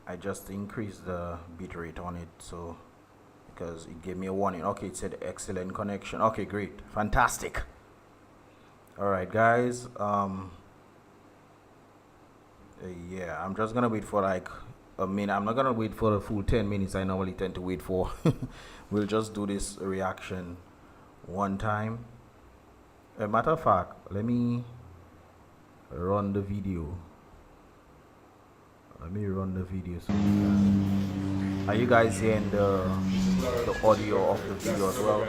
I just increased the bit rate on it, so because it gave me a warning. Okay, it said excellent connection. Okay, great, fantastic. All right, guys. Yeah, I'm just gonna wait for like a minute. I'm not gonna wait for the full 10 minutes I normally tend to wait for. We'll just do this reaction one time. A matter of fact, let me run the video. Let me run the video. So are you guys hearing the audio of the video as well?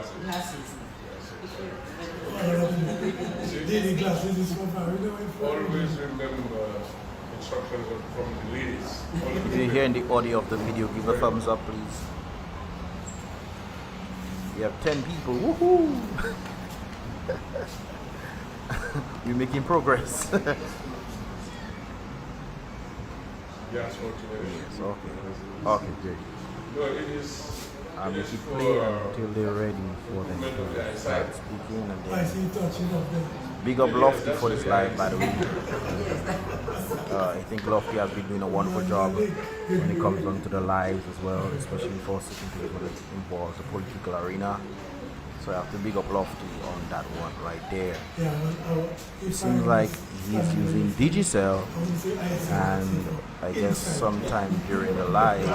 Always remember instructions from the ladies. If you're hearing the audio of the video, give a thumbs up, please. We have 10 people. Woohoo! We're making progress. Yes, okay. Yes, okay. Okay, great. No, it is. I'll make it play until they're ready for them to start speaking, and then big up Lofty for this live, by the way. I think Lofty has been doing a wonderful job when it comes onto the lives as well, especially for certain things when it involves the political arena. So I have to big up Lofty on that one right there. It seems like he's using Digicel, and I guess sometime during the live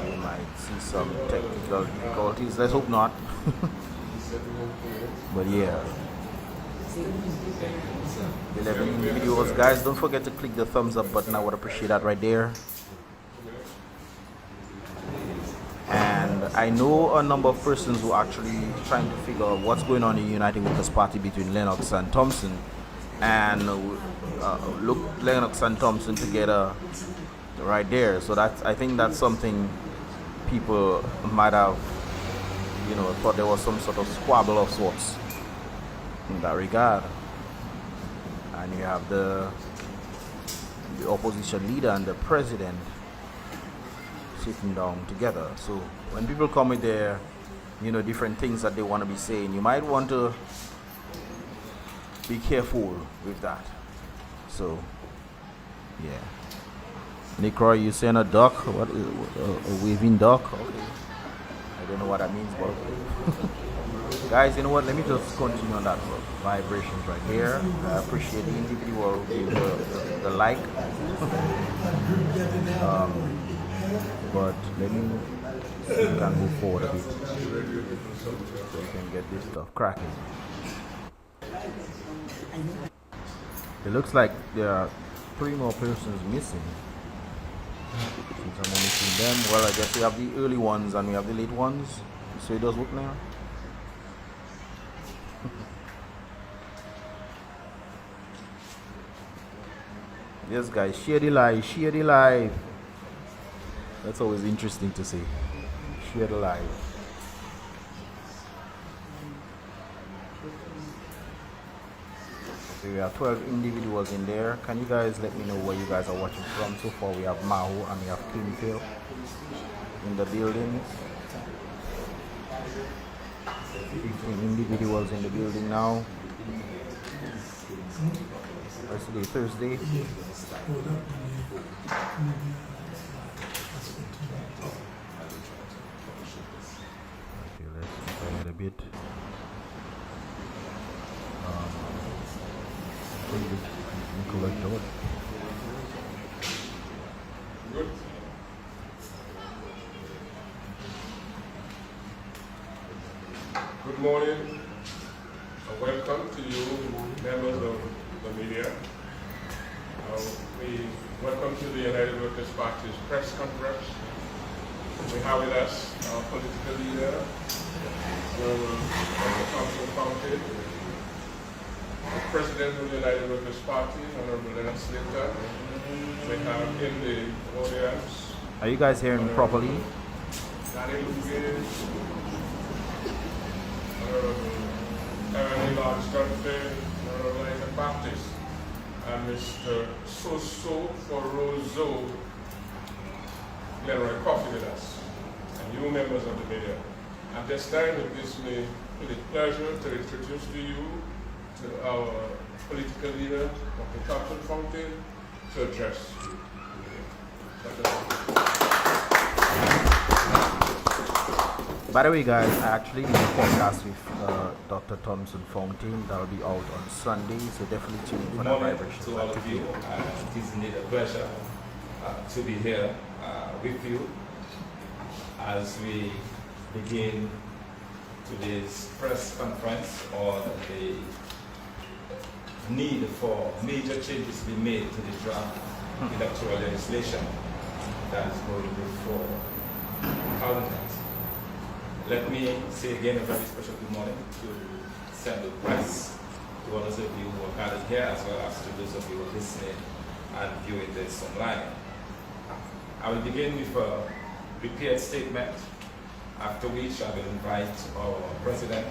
we might see some technical difficulties. Let's hope not. But yeah, 11 videos, guys. Don't forget to click the thumbs up button. I would appreciate that right there. And I know a number of persons who are actually trying to figure out what's going on in the United Workers Party between Lennox and Thompson, and look Lennox and Thompson together right there. So that's, I think that's something people might have, you know, thought there was some sort of squabble of sorts in that regard. And you have the opposition leader and the president sitting down together. So when people come with their, you know, different things that they want to be saying, you might want to be careful with that. So yeah, Nick Roy, you saying a duck? What, a waving duck? Okay, I don't know what that means, but guys, you know what, let me just continue on that vibrations right here. I appreciate the individual with the like. But let me see if we can move forward a bit so we can get this stuff cracking. It looks like there are 3 more persons missing. Since I'm only seeing them, well, I guess we have the early ones and we have the late ones. So it does look now. Yes, guys, share the live, share the live. That's always interesting to see. Share the live. Okay, we have 12 individuals in there. Can you guys let me know where you guys are watching from? So far we have Mahu and we have Clinthill in the building. 15 individuals in the building now. What's today? Thursday. Okay, let's try it a bit. Electoral. Good. Good morning and welcome to you, members of the media. We welcome to the United Workers Party's press conference. We have with us our political leader, Thompson County, the President of the United Workers Party, Honorable Lennox Linton. We have in the audience. Are you guys hearing me properly? Danny Lucas, Honorable Emily Lodge-Dunphy, Honorable Nathan Baptist, and Mr. Soso Forozo Glenroy Coffee with us, and you members of the media. At this time, it gives me great pleasure to introduce to you to our political leader, Dr. Thompson Fountain, to address you. By the way, guys, I actually did a podcast with Dr. Thompson Fountain. That will be out on Sunday, so definitely tune in for that vibration. To all of you, it is indeed a pleasure to be here with you as we begin today's press conference on the need for major changes to be made to the draft electoral legislation that is going before Parliament. Let me say again a very special good morning to Senator Price, to all those of you who are gathered here, as well as to those of you who are listening and viewing this online. I will begin with a prepared statement, after which I will invite our President,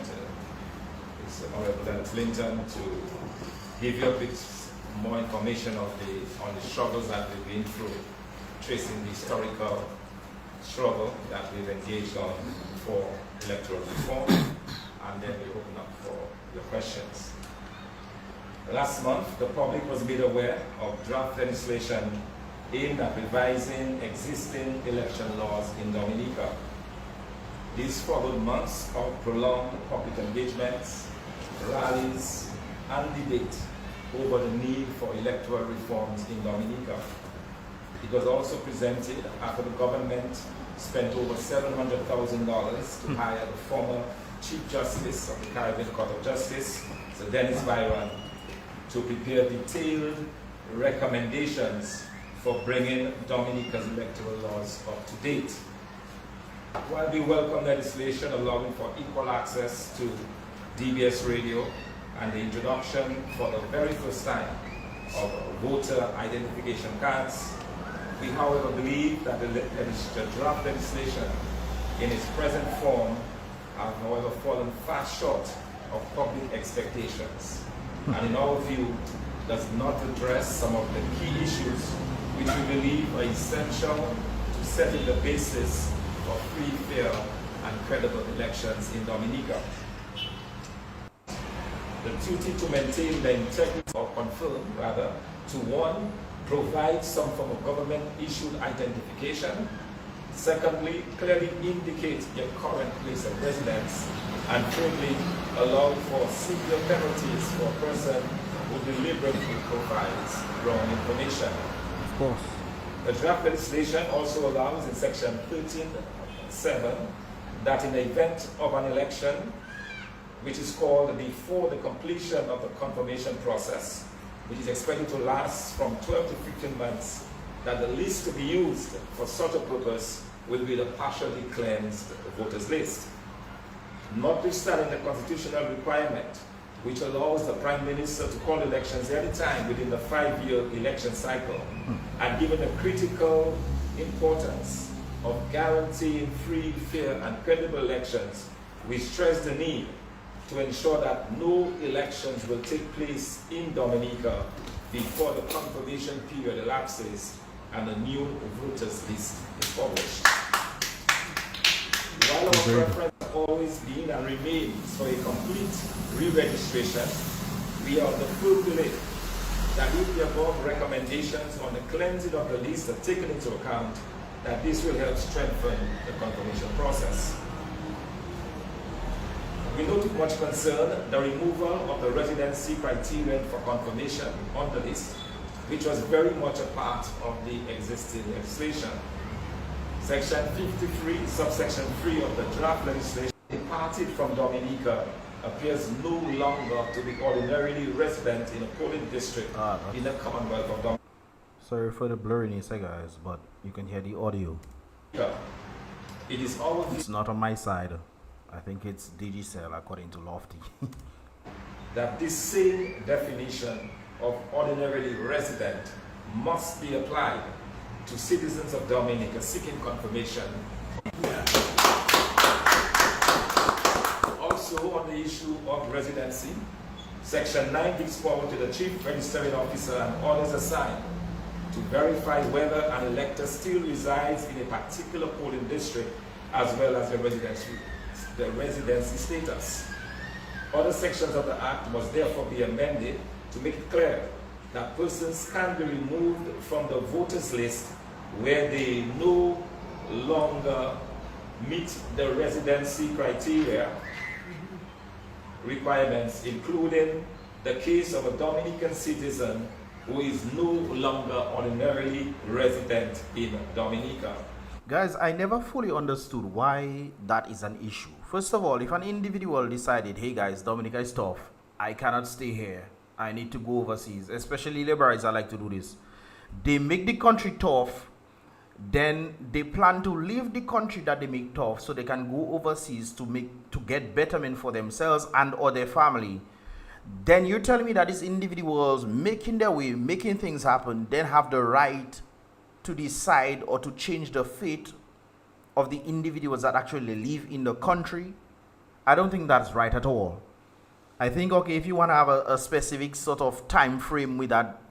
Honorable Dennis Linton, to give you a bit more information on the struggles that we've been through, tracing the historical struggle that we've engaged on for electoral reform, and then we open up for your questions. Last month, the public was made aware of draft legislation aimed at revising existing election laws in Dominica. These followed months of prolonged public engagements, rallies, and debate over the need for electoral reforms in Dominica. It was also presented after the government spent over $700,000 to hire the former Chief Justice of the Caribbean Court of Justice, Sir Dennis Byron, to prepare detailed recommendations for bringing Dominica's electoral laws up to date. While we welcome legislation allowing for equal access to DBS radio and the introduction for the very first time of voter identification cards, we, however, believe that the draft legislation in its present form has, however, fallen far short of public expectations, and in our view, does not address some of the key issues which we believe are essential to setting the basis for free, fair, and credible elections in Dominica. The duty to maintain the integrity, or confirm rather, to one, provide some form of government-issued identification. Secondly, clearly indicate your current place of residence. And thirdly, allow for severe penalties for a person who deliberately provides wrong information. Of course. The draft legislation also allows in section 13.7 that in the event of an election, which is called before the completion of the confirmation process, which is expected to last from 12 to 15 months, that the list to be used for such a purpose will be the partially cleansed voters list. Notwithstanding the constitutional requirement, which allows the Prime Minister to call elections anytime within the 5-year election cycle, and given the critical importance of guaranteeing free, fair, and credible elections, we stress the need to ensure that no elections will take place in Dominica before the confirmation period elapses and a new voters list is published. While our preference has always been and remains for a complete re-registration, we are of the full belief that if the above recommendations on the cleansing of the list are taken into account, that this will help strengthen the confirmation process. We note with much concern the removal of the residency criterion for confirmation on the list, which was very much a part of the existing legislation. Section 53, subsection 3 of the draft legislation departed from Dominica appears no longer to be ordinarily resident in a polling district in the Commonwealth of Dominica. Sorry for the blurriness, guys, but you can hear the audio. It is all. It's not on my side. I think it's Digicel according to Lofty. That this same definition of ordinarily resident must be applied to citizens of Dominica seeking confirmation. Also on the issue of residency, Section 9 gives power to the Chief Registering Officer and others assigned to verify whether an elector still resides in a particular polling district as well as the residency status. Other sections of the Act must therefore be amended to make it clear that persons can be removed from the voters list where they no longer meet the residency criteria requirements, including the case of a Dominican citizen who is no longer ordinarily resident in Dominica. Guys, I never fully understood why that is an issue. First of all, if an individual decided, hey guys, Dominica is tough, I cannot stay here, I need to go overseas, especially liberals that like to do this. They make the country tough, then they plan to leave the country that they make tough so they can go overseas to get betterment for themselves and or their family. Then you're telling me that these individuals making their way, making things happen, then have the right to decide or to change the fate of the individuals that actually live in the country? I don't think that's right at all. I think, okay, if you want to have a specific sort of time frame with that,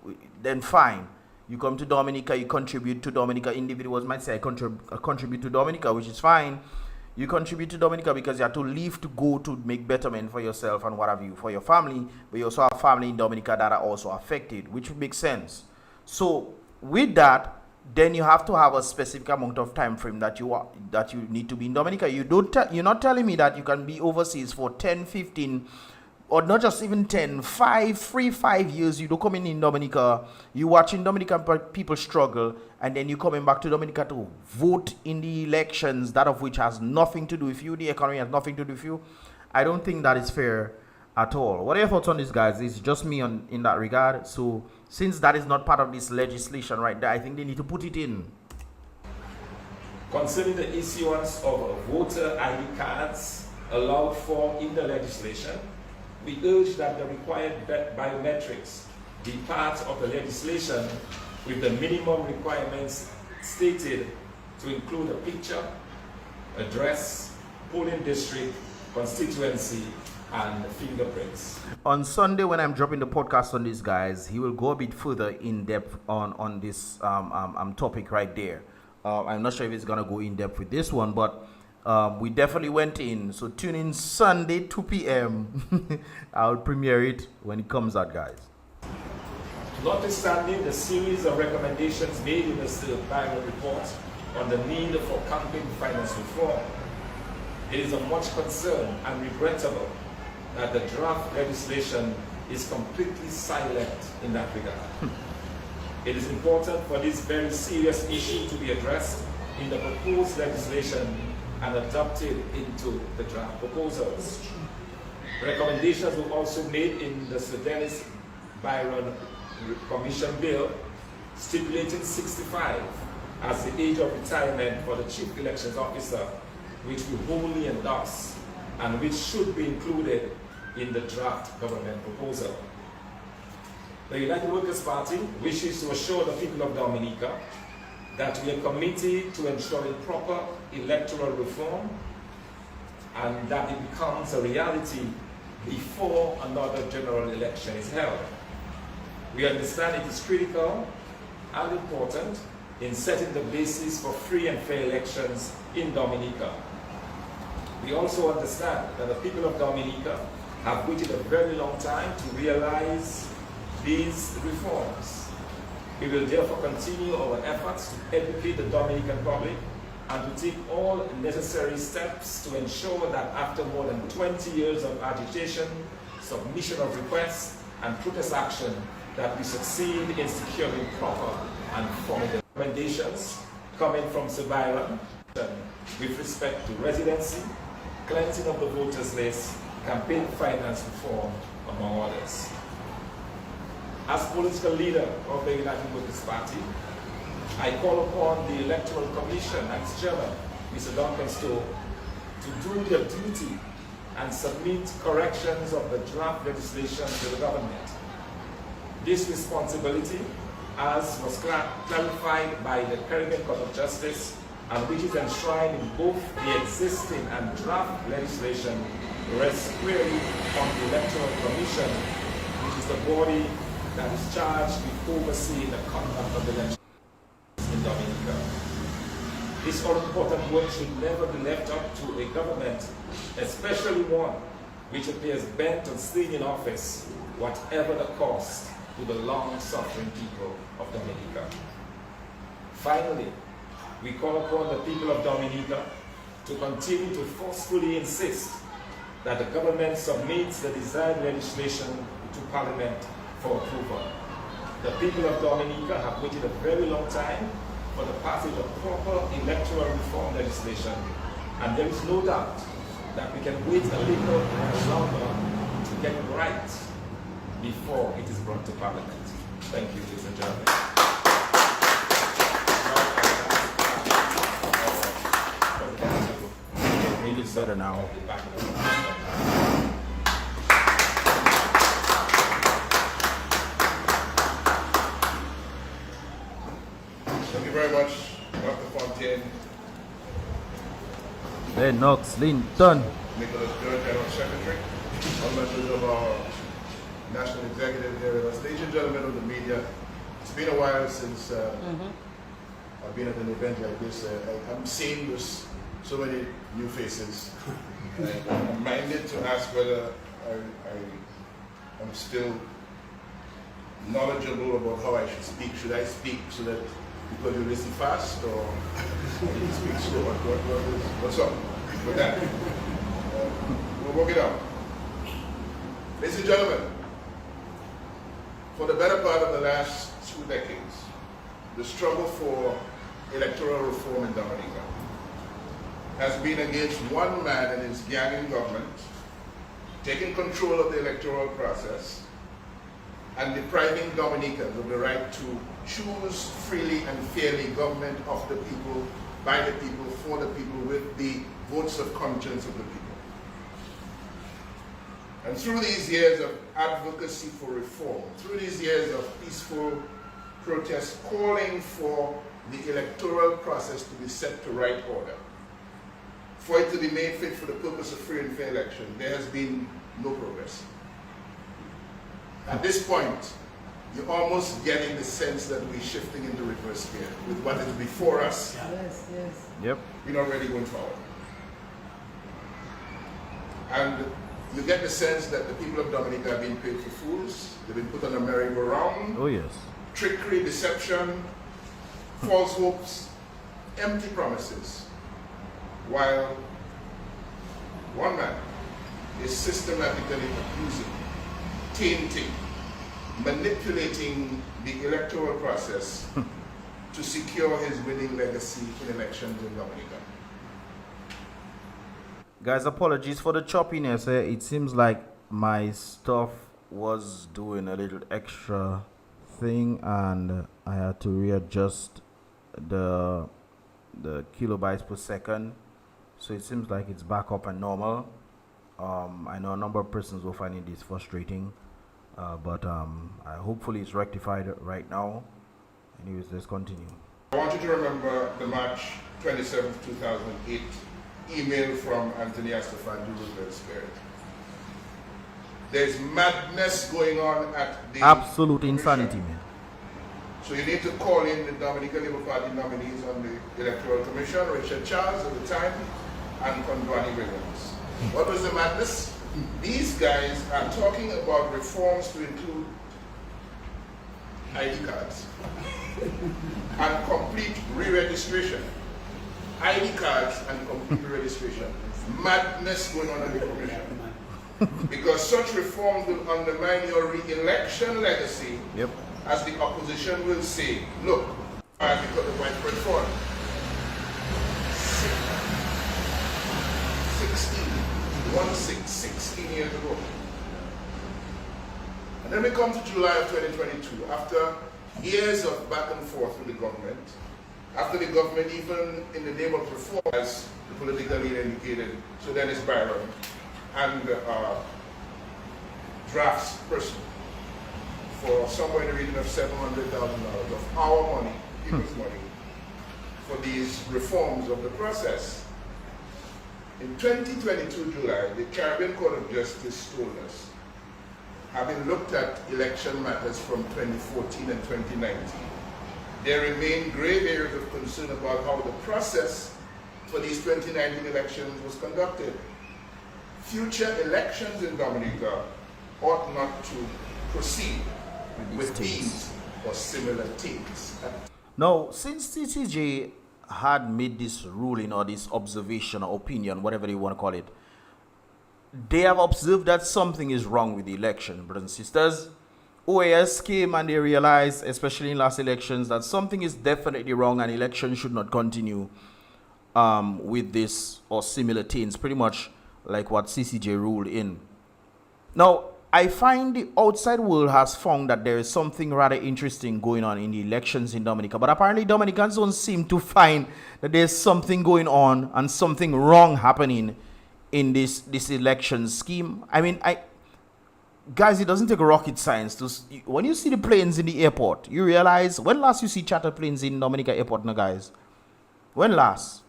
then fine. You come to Dominica, you contribute to Dominica. Individuals might say, I contribute to Dominica, which is fine. You contribute to Dominica because you have to leave to go to make betterment for yourself and what have you, for your family, but you also have family in Dominica that are also affected, which makes sense. So with that, then you have to have a specific amount of time frame that you need to be in Dominica. You're not telling me that you can be overseas for 10, 15, or not just even 10, 5 years. You don't come in Dominica, you watching Dominican people struggle, and then you coming back to Dominica to vote in the elections, that of which has nothing to do with you, the economy has nothing to do with you. I don't think that is fair at all. What are your thoughts on this, guys? It's just me in that regard. So since that is not part of this legislation right there, I think they need to put it in. Concerning the issuance of voter ID cards allowed for in the legislation, we urge that the required biometrics be part of the legislation with the minimum requirements stated to include a picture, address, polling district, constituency, and fingerprints. On Sunday, when I'm dropping the podcast on this, guys, he will go a bit further in depth on this topic right there. I'm not sure if it's gonna go in depth with this one, but we definitely went in. So tune in Sunday 2 p.m. I'll premiere it when it comes out, guys. Notwithstanding the series of recommendations made in the SKERRIT'S report on the need for campaign finance reform, it is of much concern and regrettable that the draft legislation is completely silent in that regard. It is important for this very serious issue to be addressed in the proposed legislation and adopted into the draft proposals. Recommendations were also made in the Sir Dennis Byron Commission Bill, stipulating 65 as the age of retirement for the Chief Elections Officer, which we wholly endorse and which should be included in the draft government proposal. The United Workers' Party wishes to assure the people of Dominica that we are committed to ensuring proper electoral reform and that it becomes a reality before another general election is held. We understand it is critical and important in setting the basis for free and fair elections in Dominica. We also understand that the people of Dominica have waited a very long time to realize these reforms. We will therefore continue our efforts to educate the Dominican public and to take all necessary steps to ensure that after more than 20 years of agitation, submission of requests, and protest action, that we succeed in securing proper and formidable recommendations coming from Sir Byron with respect to residency, cleansing of the voters list, campaign finance reform, among others. As political leader of the United Workers' Party, I call upon the Electoral Commission and its chairman, Mr. Duncan Stowe, to do their duty and submit corrections of the draft legislation to the government. This responsibility, as was clarified by the Caribbean Court of Justice, and which is enshrined in both the existing and draft legislation, rests squarely on the Electoral Commission, which is the body that is charged with overseeing the conduct of the elections in Dominica. This all-important work should never be left up to a government, especially one which appears bent on staying in office, whatever the cost to the long-suffering people of Dominica. Finally, we call upon the people of Dominica to continue to forcefully insist that the government submits the desired legislation to Parliament for approval. The people of Dominica have waited a very long time for the passage of proper electoral reform legislation, and there is no doubt that we can wait a little longer to get it right before it is brought to Parliament. Thank you, ladies and gentlemen. It's better now. Thank you very much, Dr. Fontaine. Lennox Linton. Nicholas George, General Secretary, all members of our National Executive here with us. Ladies and gentlemen of the media, it's been a while since I've been at an event like this. I'm seeing this, so many new faces. I'm minded to ask whether I'm still knowledgeable about how I should speak. Should I speak so that people will listen fast, or I need to speak slow? What's up with that? We'll work it out. Ladies and gentlemen, for the better part of the last 2 decades, the struggle for electoral reform in Dominica has been against one man and his gang in government taking control of the electoral process and depriving Dominicans of the right to choose freely and fairly government of the people, by the people, for the people, with the votes of conscience of the people. And through these years of advocacy for reform, through these years of peaceful protest calling for the electoral process to be set to right order, for it to be made fit for the purpose of free and fair election, there has been no progress. At this point, you're almost getting the sense that we're shifting into reverse gear with what is before us. Yes, yes. Yep. We're not really going forward. And you get the sense that the people of Dominica have been paid for fools. They've been put on a merry-go-round. Oh yes. Trickery, deception, false hopes, empty promises, while one man is systematically abusing, tainting, manipulating the electoral process to secure his winning legacy in elections in Dominica. Guys, apologies for the choppiness. It seems like my stuff was doing a little extra thing and I had to readjust the kilobytes per second, so it seems like it's back up and normal. I know a number of persons will find this frustrating, but hopefully it's rectified right now. Anyways, let's continue. I want you to remember the March 27, 2008 email from Anthony Astafan to Roosevelt's Spirit. There's madness going on at the Absolute commission. insanity, man. So you need to call in the Dominica Labour Party nominees on the Electoral Commission, Richard Charles at the time, and Kondwani Williams. What was the madness? These guys are talking about reforms to include ID cards and complete re-registration. ID cards and complete re-registration. Madness going on in the commission. Because such reforms will undermine your re-election legacy. Yep. As the opposition will say, look, I got the widespread fraud. 16 years ago. And then we come to July of 2022, after years of back and forth with the government, after the government, even in the name of reform, as the political leader indicated, so Dennis Byron, and drafts person, for somewhere in the region of $700,000 of our money, people's money, for these reforms of the process. In 2022 July, the Caribbean Court of Justice told us, having looked at election matters from 2014 and 2019, there remain grave areas of concern about how the process for these 2019 elections was conducted. Future elections in Dominica ought not to proceed with these or similar things. Now, since CCJ had made this ruling or this observation or opinion, whatever you want to call it, they have observed that something is wrong with the election, brothers and sisters. OAS came and they realized, especially in last elections, that something is definitely wrong and election should not continue with this or similar things, pretty much like what CCJ ruled in. Now, I find the outside world has found that there is something rather interesting going on in the elections in Dominica, but apparently Dominicans don't seem to find that there's something going on and something wrong happening in this election scheme. I mean, guys, it doesn't take rocket science to when you see the planes in the airport, you realize when last you see charter planes in Dominica airport, no guys. When last?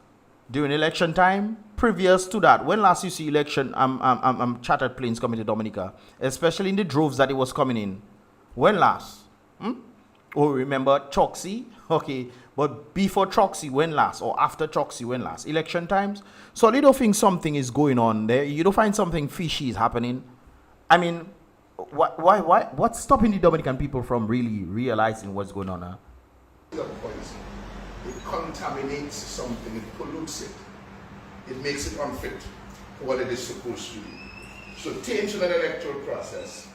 During election time? Previous to that, when last you see election chartered planes coming to Dominica, especially in the droves that it was coming in? When last? Oh, remember Choxy? Okay, but before Choxy, when last? Or after Choxy, when last? Election times? So you don't think something is going on there? You don't find something fishy is happening? I mean, what's stopping the Dominican people from really realizing what's going on now? It contaminates something, it pollutes it. It makes it unfit for what it is supposed to be. So change in an electoral process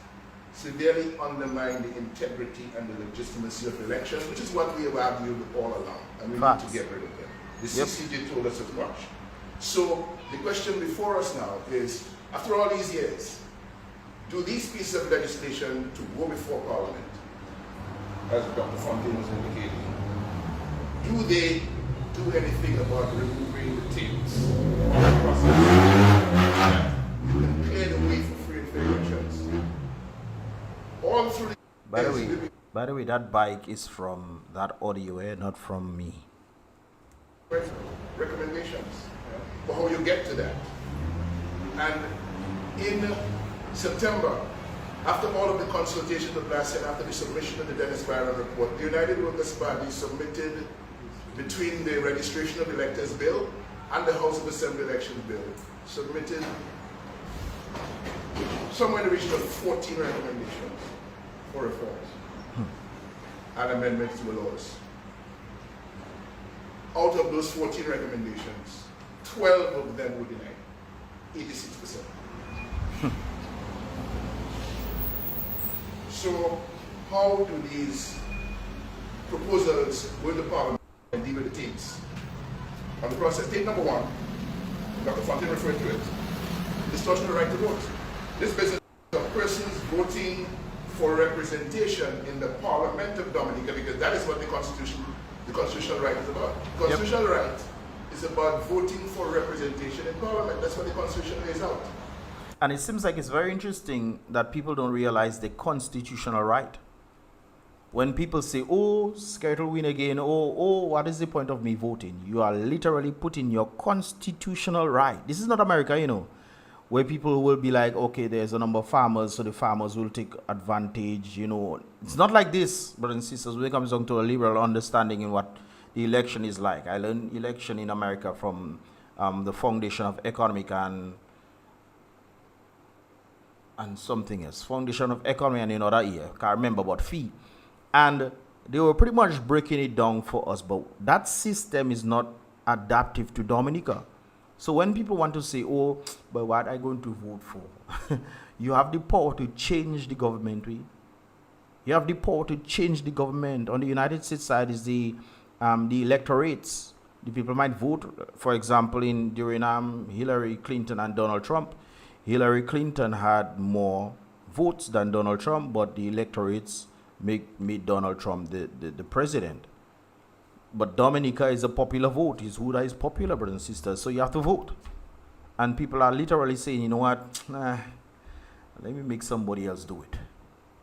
severely undermine the integrity and the legitimacy of elections, which is what we have argued all along, and we need to get rid of them. The CCJ told us as much. So the question before us now is, after all these years, do these pieces of legislation to go before Parliament, as Dr. Fontaine was indicating, do they do anything about removing the taints of the process and clear the way for free and fair elections? All through the By the way, that bike is from that audio, not from me. Recommendations for how you get to that. And in September, after all of the consultation of last year, after the submission of the Dennis Byron report, the United Workers' Party submitted, between the registration of electors bill and the House of Assembly election bill, submitted somewhere in the region of 14 recommendations for reforms and amendments to the laws. Out of those 14 recommendations, 12 of them were denied, 86%. So how do these proposals go to Parliament and deal with the taints on the process? Taint number one, Dr. Fontaine referred to it, distortion of the right to vote. This business of persons voting for representation in the Parliament of Dominica, because that is what the constitutional right is about. The constitutional right is about voting for representation in Parliament. That's what the Constitution lays out. And it seems like it's very interesting that people don't realize the constitutional right. When people say, oh, SKERRIT will win again, oh, what is the point of me voting? You are literally putting your constitutional right. This is not America, you know, where people will be like, okay, there's a number of farmers, so the farmers will take advantage, you know. It's not like this, brothers and sisters, when it comes down to a liberal understanding in what the election is like. I learned election in America from the Foundation of Economic and something else. Foundation of Economy and another year. Can't remember about fee. And they were pretty much breaking it down for us. But that system is not adaptive to Dominica. So when people want to say, oh, but what are you going to vote for? You have the power to change the government. You have the power to change the government. On the United States side is the electorates. The people might vote, for example, during Hillary Clinton and Donald Trump. Hillary Clinton had more votes than Donald Trump, but the electorates made Donald Trump the president. But Dominica is a popular vote. It's who that is popular, brothers and sisters. So you have to vote. And people are literally saying, you know what, let me make somebody else do it.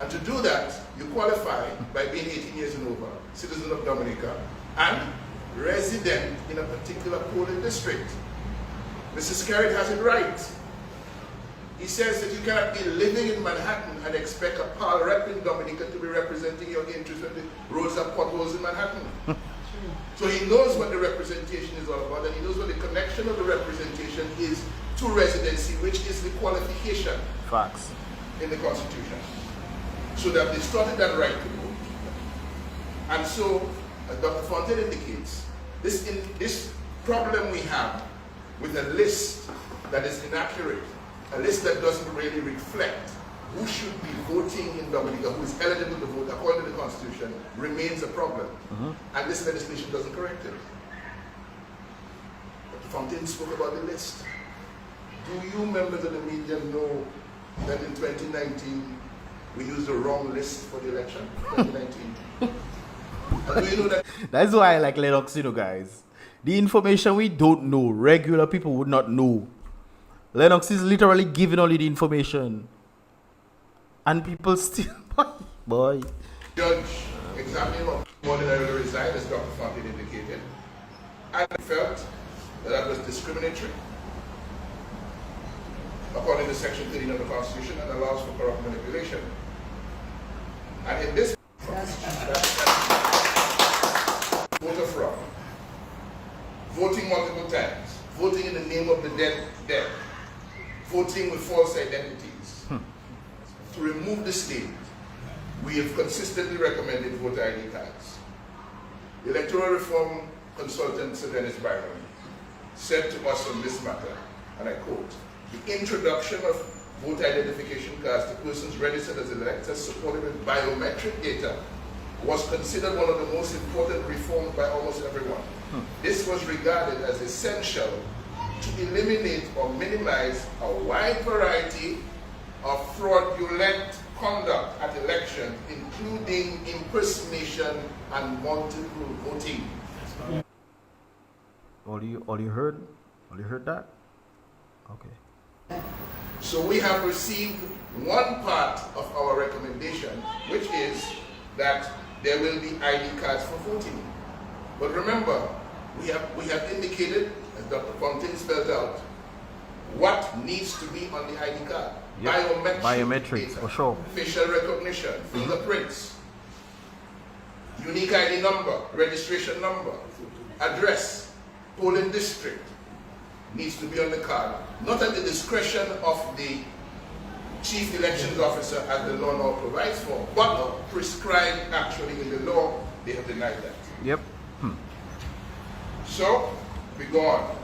And to do that, you qualify by being 18 years and over, citizen of Dominica, and resident in a particular polling district. Mr. SKERRIT has it right. He says that you cannot be living in Manhattan and expect a PAL rep in Dominica to be representing your interests when the roads have potholes in Manhattan. So he knows what the representation is all about, and he knows what the connection of the representation is to residency, which is the qualification Facts. in the Constitution. So they have distorted that right to vote. And so as Dr. Fontaine indicates, this problem we have with a list that is inaccurate, a list that doesn't really reflect who should be voting in Dominica, who is eligible to vote according to the Constitution, remains a problem. And this legislation doesn't correct it. Dr. Fontaine spoke about the list. Do you members of the media know that in 2019 we used the wrong list for the election? 2019. And do you know that? That's why I like Lennox, you know, guys. The information we don't know, regular people would not know. Lennox is literally giving only the information. And people still, boy. Judge examining what ordinarily resigned, as Dr. Fontaine indicated, and felt that that was discriminatory according to Section 13 of the Constitution and allows for corrupt manipulation. And in this voter fraud, voting multiple times, voting in the name of the dead, voting with false identities. To remove the state, we have consistently recommended voter ID cards. The electoral reform consultant, Sir Dennis Byron, said to us on this matter, and I quote, "The introduction of voter identification cards to persons registered as electors supported with biometric data was considered one of the most important reforms by almost everyone. This was regarded as essential to eliminate or minimize a wide variety of fraudulent conduct at election, including impersonation and multiple voting." All you heard that? Okay. So we have received one part of our recommendation, which is that there will be ID cards for voting. But remember, we have indicated, as Dr. Fontaine spelled out, what needs to be on the ID card. Yep. Biometrics, data, for sure. facial recognition, fingerprints, unique ID number, registration number, address, polling district needs to be on the card, not at the discretion of the Chief Elections Officer as the law now provides for, but prescribed actually in the law. They have denied that. Yep. So, we go on.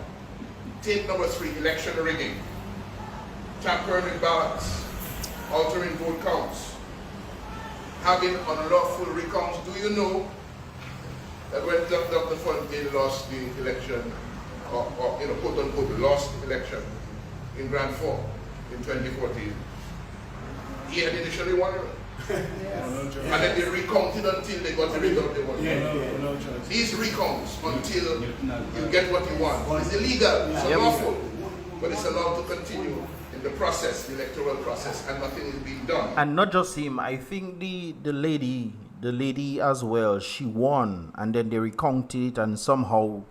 Tape number 3, election rigging. Tampering with ballots, altering vote counts, having unlawful recounts. Do you know that when Dr. Fontaine lost the election, or quote unquote, lost the election in Grand Fork in 2014, he had initially won it. And then they recounted until they got the result they wanted. These recounts until you get what you want. It's illegal, it's unlawful, but it's allowed to continue in the process, the electoral process, and nothing is being done. And not just him, I think the lady as well, she won, and then they recounted it, and somehow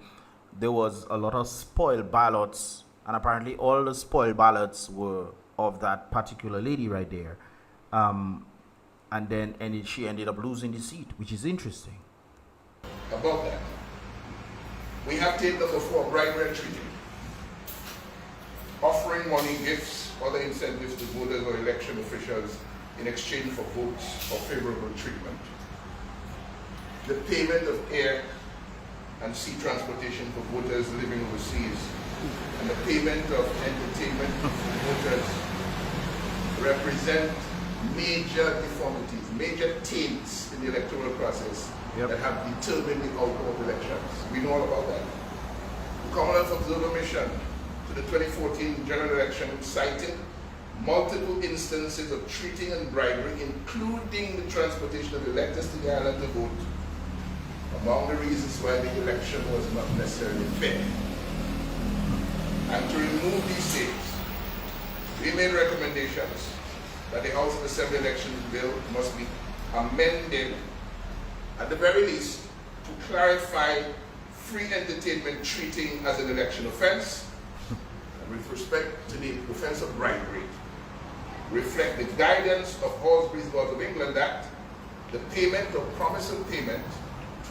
there was a lot of spoiled ballots, and apparently all the spoiled ballots were of that particular lady right there. And then she ended up losing the seat, which is interesting. About that, we have tape number 4, bribery and treating. Offering money, gifts, other incentives to voters or election officials in exchange for votes or favorable treatment. The payment of air and sea transportation for voters living overseas, and the payment of entertainment for voters represent major deformities, major taints in the electoral process that have determined the outcome of elections. We know all about that. The Commonwealth Observer Mission to the 2014 general election cited multiple instances of cheating and bribery, including the transportation of electors to the island to vote, among the reasons why the election was not necessarily fair. And to remove these things, we made recommendations that the House of Assembly Elections Bill must be amended, at the very least, to clarify free entertainment treating as an election offense, and with respect to the offense of bribery, reflect the guidance of Halsbury's Laws of England Act, the payment or promise of payment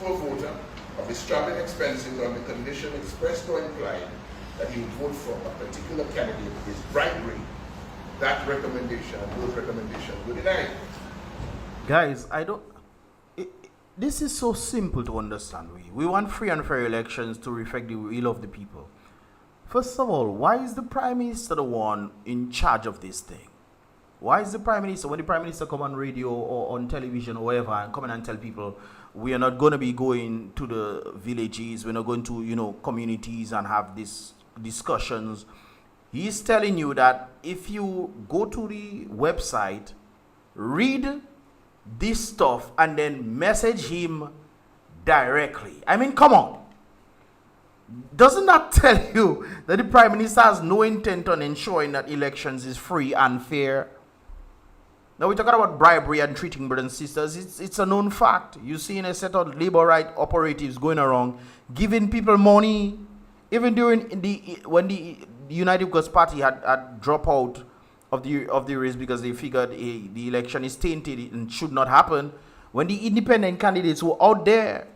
to a voter of his traveling expenses on the condition expressed or implied that he would vote for a particular candidate is bribery. That recommendation, those recommendations were denied. Guys, this is so simple to understand. We want free and fair elections to reflect the will of the people. First of all, why is the Prime Minister the one in charge of this thing? Why is the Prime Minister, when the Prime Minister come on radio or on television or wherever and come in and tell people, we are not going to be going to the villages, we're not going to, communities and have these discussions. He's telling you that if you go to the website, read this stuff and then message him directly. I mean, come on. Doesn't that tell you that the Prime Minister has no intent on ensuring that elections is free and fair? Now we're talking about bribery and treating brothers and sisters. It's a known fact. You see in a set of labor right operatives going around giving people money, even during when the United Workers Party had dropped out of the race because they figured the election is tainted and should not happen. When the independent candidates were out there,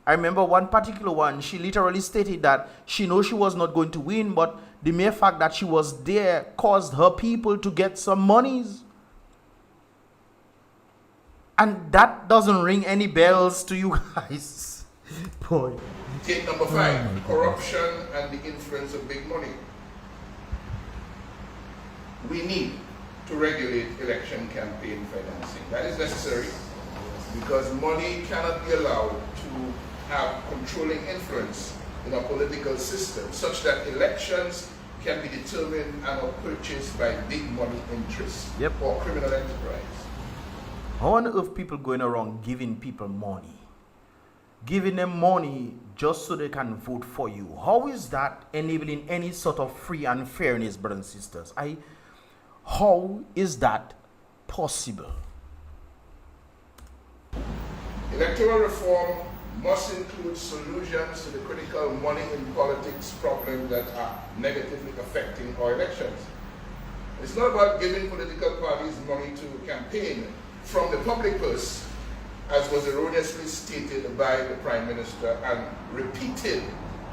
I remember one particular one, she literally stated that she knows she was not going to win, but the mere fact that she was there caused her people to get some monies. And that doesn't ring any bells to you guys. Boy. Take number 5, corruption and the influence of big money. We need to regulate election campaign financing. That is necessary because money cannot be allowed to have controlling influence in a political system such that elections can be determined and or purchased by big money interests or criminal enterprise. How on earth people going around giving people money? Giving them money just so they can vote for you. How is that enabling any sort of free and fairness, brothers and sisters? How is that possible? Electoral reform must include solutions to the critical money in politics problems that are negatively affecting our elections. It's not about giving political parties money to campaign from the public purse, as was erroneously stated by the Prime Minister and repeated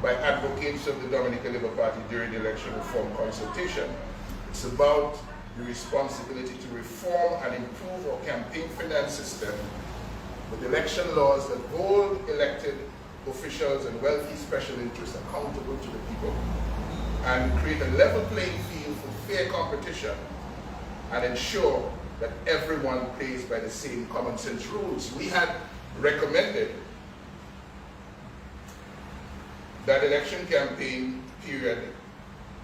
by advocates of the Dominican Labour Party during the election reform consultation. It's about the responsibility to reform and improve our campaign finance system with election laws that hold elected officials and wealthy special interests accountable to the people and create a level playing field for fair competition and ensure that everyone plays by the same common sense rules. We had recommended that election campaign period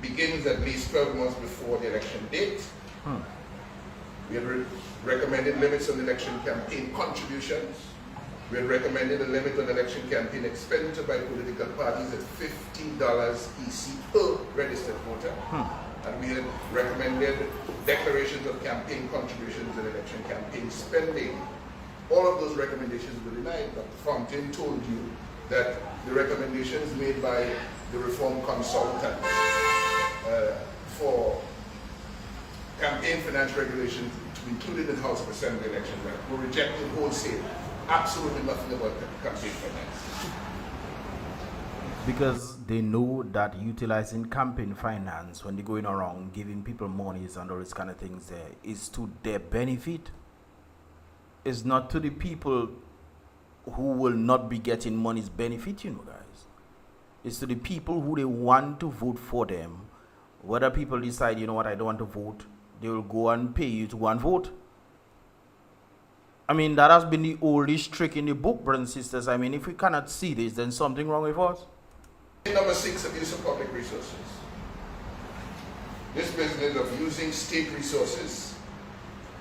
begins at least 12 months before the election date. We had recommended limits on election campaign contributions. We had recommended a limit on election campaign expenditure by political parties at $50 EC per registered voter. And we had recommended declarations of campaign contributions and election campaign spending. All of those recommendations were denied. Dr. Fountain told you that the recommendations made by the reform consultant for campaign finance regulations to be included in House of Assembly election were rejected wholesale. Absolutely nothing about campaign finance. Because they know that utilizing campaign finance when they're going around giving people monies and all these kind of things there is to their benefit. It's not to the people who will not be getting money's benefit, guys. It's to the people who they want to vote for them. Whether people decide, I don't want to vote, they will go and pay you to go and vote. I mean, that has been the oldest trick in the book, brothers and sisters. I mean, if we cannot see this, then something wrong with us. Number 6, abuse of public resources. This business of using state resources,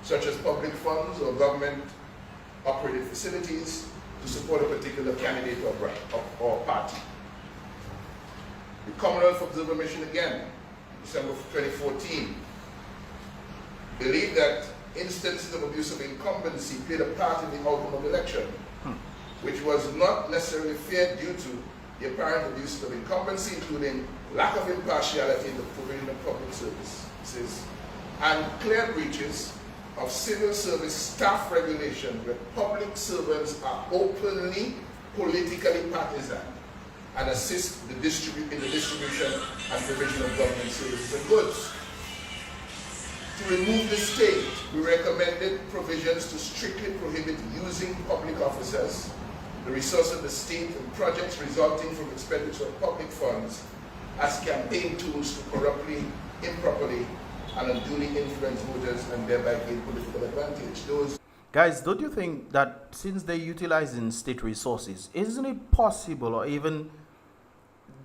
such as public funds or government-operated facilities, to support a particular candidate or party. The Commonwealth Observer Mission, again, December 2014, believed that instances of abuse of incumbency played a part in the outcome of the election, which was not necessarily fair due to the apparent abuse of incumbency, including lack of impartiality in the provision of public services, and clear breaches of civil service staff regulation where public servants are openly politically partisan and assist in the distribution and provision of government services and goods. To remove the state, we recommended provisions to strictly prohibit using public officers, the resource of the state, and projects resulting from expenditure of public funds as campaign tools to corruptly, improperly, and unduly influence voters and thereby gain political advantage. Guys, don't you think that since they're utilizing state resources, isn't it possible, or even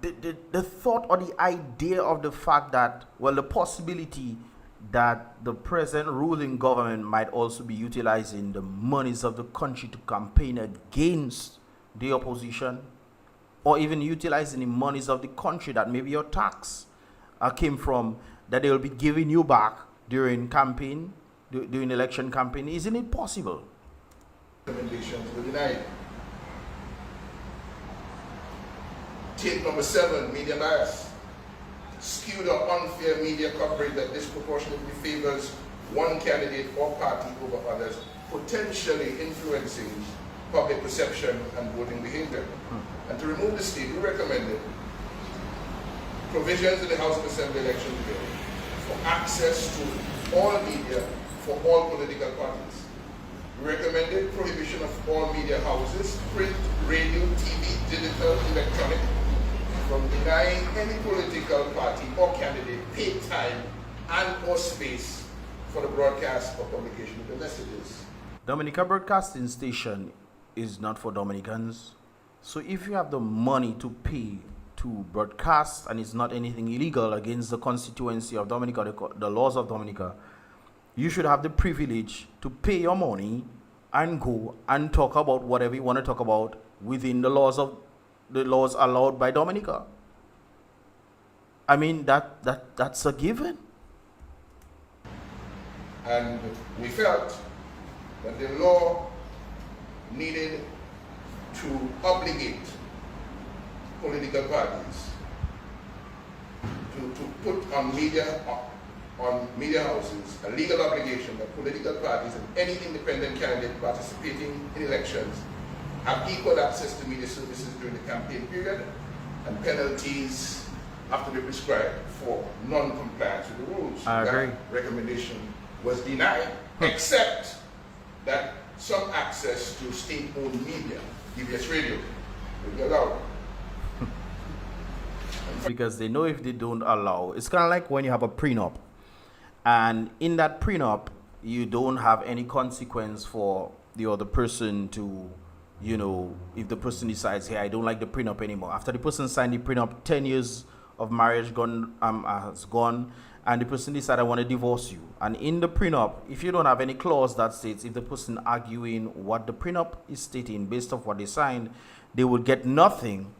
the thought or the idea of the fact that, well, the possibility that the present ruling government might also be utilizing the monies of the country to campaign against the opposition, or even utilizing the monies of the country that maybe your tax came from, that they will be giving you back during campaign, during election campaign? Isn't it possible? Recommendations were denied. Take number 7, media bias. Skewed or unfair media coverage that disproportionately favors one candidate or party over others, potentially influencing public perception and voting behavior. And to remove the state, we recommended provisions in the House of Assembly election bill for access to all media for all political parties. We recommended prohibition of all media houses, print, radio, TV, digital, electronic, from denying any political party or candidate paid time and or space for the broadcast or publication of the messages. Dominica Broadcasting Station is not for Dominicans. So if you have the money to pay to broadcast and it's not anything illegal against the constituency of Dominica, the laws of Dominica, you should have the privilege to pay your money and go and talk about whatever you want to talk about within the laws allowed by Dominica. I mean, that's a given. And we felt that the law needed to obligate political parties to put on media houses a legal obligation that political parties and any independent candidate participating in elections have equal access to media services during the campaign period, and penalties have to be prescribed for non-compliance with the rules. I agree. That recommendation was denied, except that some access to state-owned media, PBS Radio, will be allowed. Because they know if they don't allow, it's kind of like when you have a prenup, and in that prenup, you don't have any consequence for the other person to, you know, if the person decides, hey, I don't like the prenup anymore. After the person signed the prenup, 10 years of marriage has gone, and the person decides, I want to divorce you. And in the prenup, if you don't have any clause that states if the person arguing what the prenup is stating based off what they signed, they would get nothing,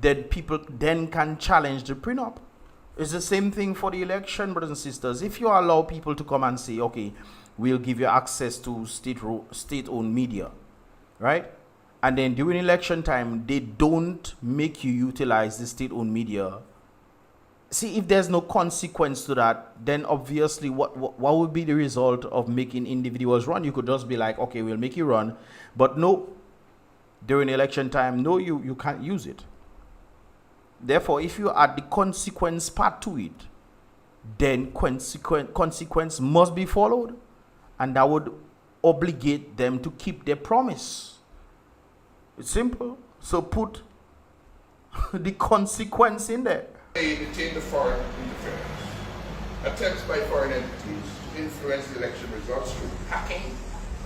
then people then can challenge the prenup. It's the same thing for the election, brothers and sisters. If you allow people to come and say, okay, we'll give you access to state-owned media, right? And then during election time, they don't make you utilize the state-owned media. See, if there's no consequence to that, then obviously what would be the result of making individuals run? You could just be like, okay, we'll make you run. But no, during election time, no, you can't use it. Therefore, if you add the consequence part to it, then consequence must be followed. And that would obligate them to keep their promise. It's simple. So put the consequence in there. They detain the foreign interference. Attempts by foreign entities to influence the election results through hacking,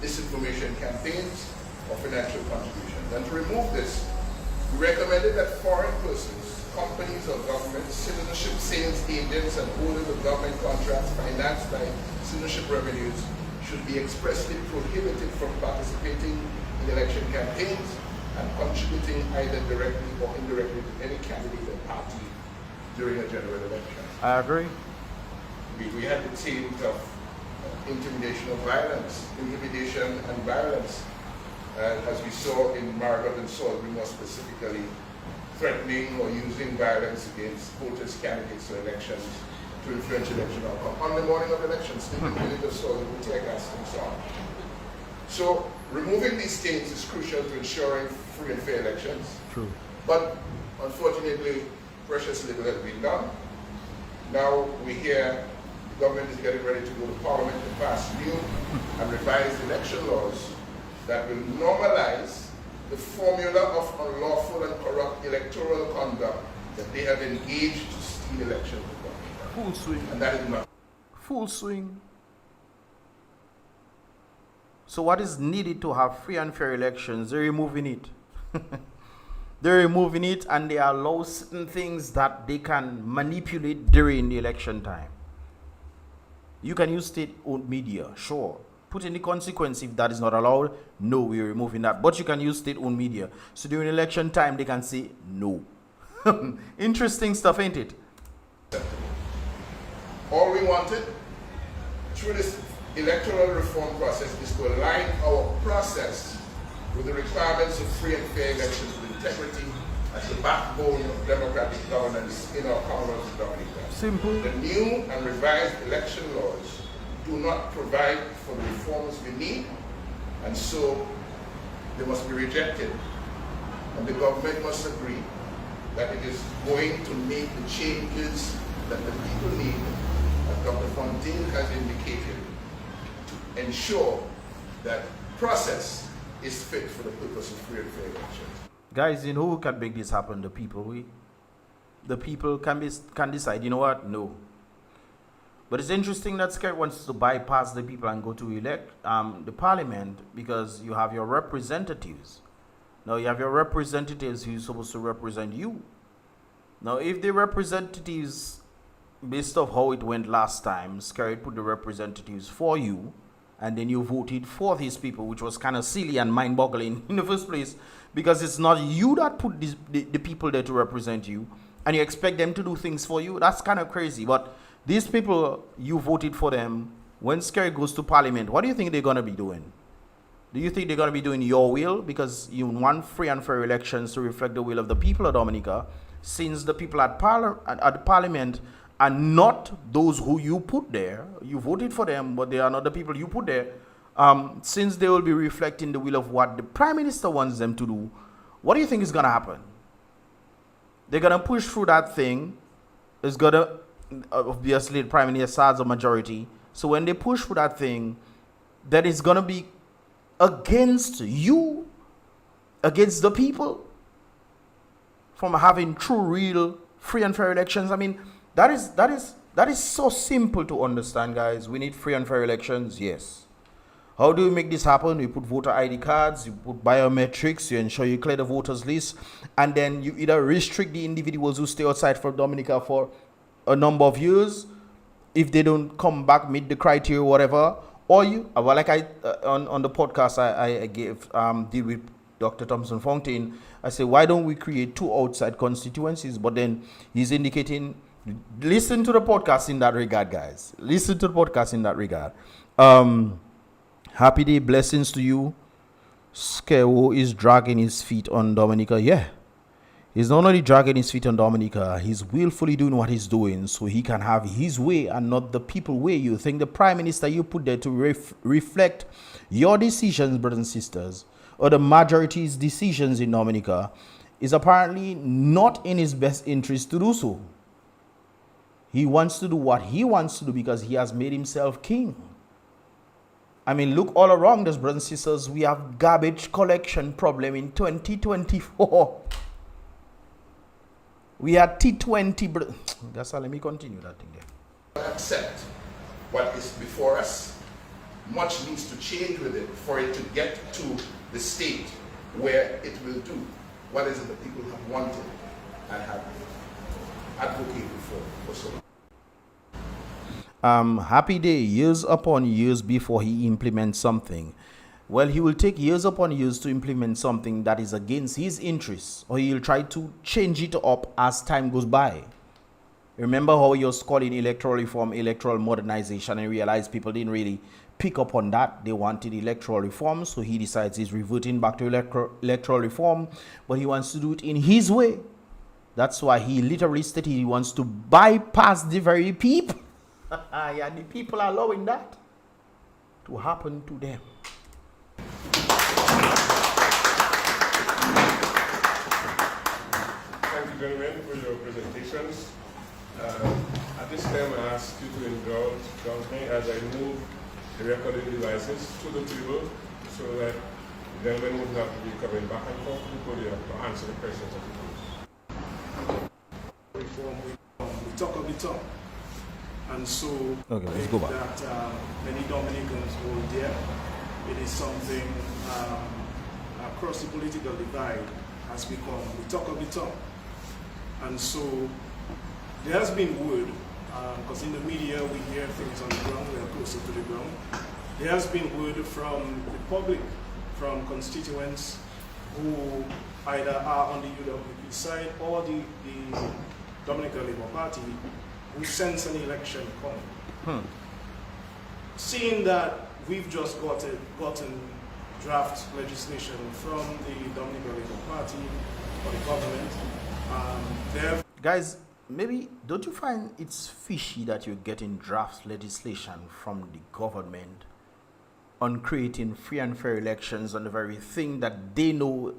disinformation campaigns, or financial contributions. And to remove this, we recommended that foreign persons, companies or governments, citizenship sales agents, and holders of government contracts financed by citizenship revenues should be expressly prohibited from participating in election campaigns and contributing either directly or indirectly to any candidate or party during a general election. I agree. We had the themes of intimidation of violence, intimidation and violence, as we saw in Margaret and Salisbury, more specifically, threatening or using violence against voters, candidates, or elections to influence election outcome. On the morning of elections, in the village of Salisbury, tear gas and so on. So, removing these stains is crucial to ensuring free and fair elections. True. But, unfortunately, precious little has been done. Now we hear the government is getting ready to go to Parliament to pass new and revised election laws that will normalize the formula of unlawful and corrupt electoral conduct that they have engaged to steal elections. Full swing. And that is not. Full swing. So what is needed to have free and fair elections? They're removing it. They're removing it, and they allow certain things that they can manipulate during the election time. You can use state-owned media, sure. Put in the consequence if that is not allowed. No, we're removing that. But you can use state-owned media. So during election time, they can say no. Interesting stuff, ain't it? All we wanted through this electoral reform process is to align our process with the requirements of free and fair elections with integrity as the backbone of democratic governance in our Commonwealth of Dominica. Simple. The new and revised election laws do not provide for the reforms we need, and so they must be rejected. And the government must agree that it is going to make the changes that the people need, as Dr. Fontaine has indicated, to ensure that process is fit for the purpose of free and fair elections. Guys, you know who can make this happen? The people. The people can decide, you know what? No. But it's interesting that SKERRIT wants to bypass the people and go to elect the parliament, because you have your representatives. Now you have your representatives who's supposed to represent you. Now if the representatives, based off how it went last time, SKERRIT put the representatives for you, and then you voted for these people, which was kind of silly and mind-boggling in the first place, because it's not you that put the people there to represent you, and you expect them to do things for you. That's kind of crazy. But these people, you voted for them. When SKERRIT goes to parliament, what do you think they're going to be doing? Do you think they're going to be doing your will, because you want free and fair elections to reflect the will of the people of Dominica, since the people at the parliament are not those who you put there? You voted for them, but they are not the people you put there. Since they will be reflecting the will of what the Prime Minister wants them to do, what do you think is going to happen? They're going to push through that thing. It's going to, obviously, the Prime Minister has a majority. So when they push through that thing, that is going to be against you, against the people, from having true, real, free and fair elections. I mean, that is so simple to understand, guys. We need free and fair elections, yes. How do we make this happen? We put voter ID cards, you put biometrics, you ensure you clear the voters list, and then you either restrict the individuals who stay outside from Dominica for a number of years, if they don't come back, meet the criteria, whatever, or you, well, like on the podcast I gave, deal with Dr. Thompson Fontaine, I said, why don't we create 2 outside constituencies? But then he's indicating, listen to the podcast in that regard, guys. Listen to the podcast in that regard. Happy day, blessings to you. Skewo is dragging his feet on Dominica. Yeah. He's not only dragging his feet on Dominica, he's willfully doing what he's doing so he can have his way and not the people way. You think the Prime Minister you put there to reflect your decisions, brothers and sisters, or the majority's decisions in Dominica, is apparently not in his best interest to do so. He wants to do what he wants to do because he has made himself king. I mean, look all around us, brothers and sisters. We have garbage collection problem in 2024. We had T20. That's all. Let me continue that thing there. Accept what is before us. Much needs to change with it for it to get to the state where it will do what is it that people have wanted and have advocated for so long. Happy day, years upon years before he implements something. Well, he will take years upon years to implement something that is against his interests, or he'll try to change it up as time goes by. Remember how he was calling electoral reform electoral modernization, and realized people didn't really pick up on that. They wanted electoral reform, so he decides he's reverting back to electoral reform, but he wants to do it in his way. That's why he literally stated he wants to bypass the very people. Yeah, the people are allowing that to happen to them. Thank you, gentlemen, for your presentations. At this time, I ask you to indulge me as I move the recording devices to the table so that the gentlemen would have to be coming back and forth to the podium to answer the questions of the groups. Reform, we talk of the talk. And so Okay, let's go back. that many Dominicans hold dear. It is something across the political divide has become the talk of the talk. And so there has been word, because in the media we hear things on the ground, we are closer to the ground. There has been word from the public, from constituents who either are on the UWP side or the Dominican Labour Party, who sense an election coming. Seeing that we've just gotten draft legislation from the Dominican Labour Party or the government, Guys, maybe don't you find it's fishy that you're getting draft legislation from the government on creating free and fair elections on the very thing that they know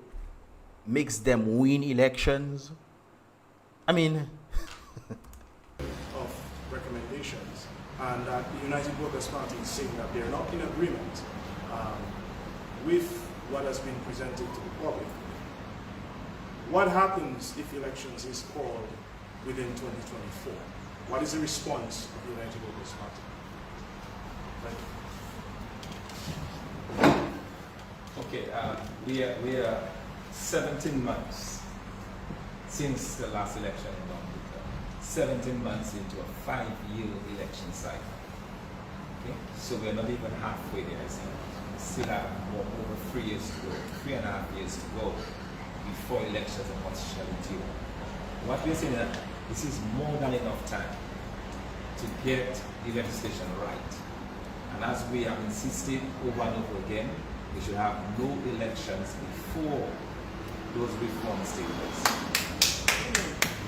makes them win elections? I mean, of recommendations, and that the United Workers' Party is saying that they're not in agreement with what has been presented to the public. What happens if elections is called within 2024? What is the response of the United Workers' Party? Thank you. Okay, we are 17 months since the last election in Dominica. 17 months into a 5-year election cycle. Okay, so we're not even halfway there. So we still have over 3 years to go, 3.5 years to go before elections are constitutionally due. What we're saying is that this is more than enough time to get the legislation right. And as we have insisted over and over again, we should have no elections before those reforms take place.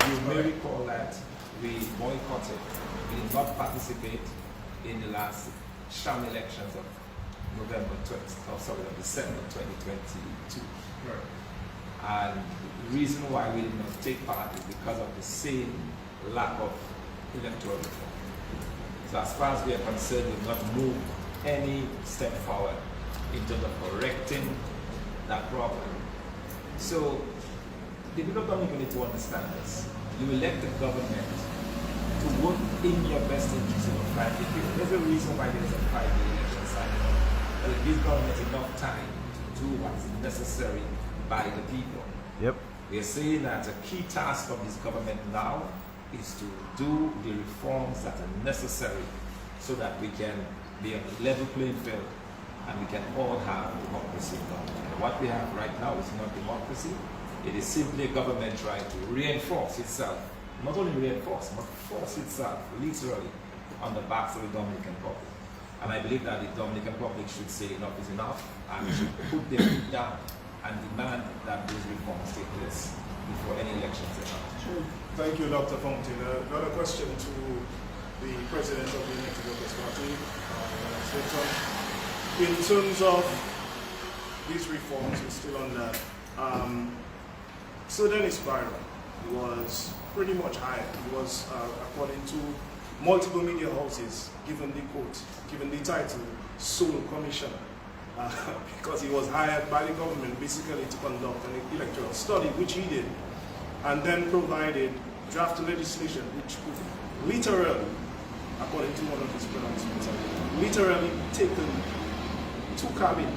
You may recall that we boycotted, we did not participate in the last sham elections of December 2022. Right. And the reason why we did not take part is because of the same lack of electoral reform. So as far as we are concerned, we have not moved any step forward in terms of correcting that problem. So the people of Dominica need to understand this. You elect the government to work in your best interest in a 5-year period. There's a reason why there's a 5-year election cycle. But it gives government enough time to do what's necessary by the people. yep. We are saying that a key task of this government now is to do the reforms that are necessary so that we can be on a level playing field and we can all have democracy in Dominica. What we have right now is not democracy. It is simply a government trying to reinforce itself, not only reinforce, but force itself literally on the backs of the Dominican public. And I believe that the Dominican public should say enough is enough and should put their feet down and demand that these reforms take place before any elections are held. Thank you, Dr. Fountain. Got a question to the President of the United Workers' Party, in terms of these reforms, we're still on that. So Dennis Byron was pretty much hired. He was, according to multiple media houses, given the title sole commissioner, because he was hired by the government basically to conduct an electoral study, which he did, and then provided draft legislation, which could literally, according to one of his pronouncements, literally taken to cabinet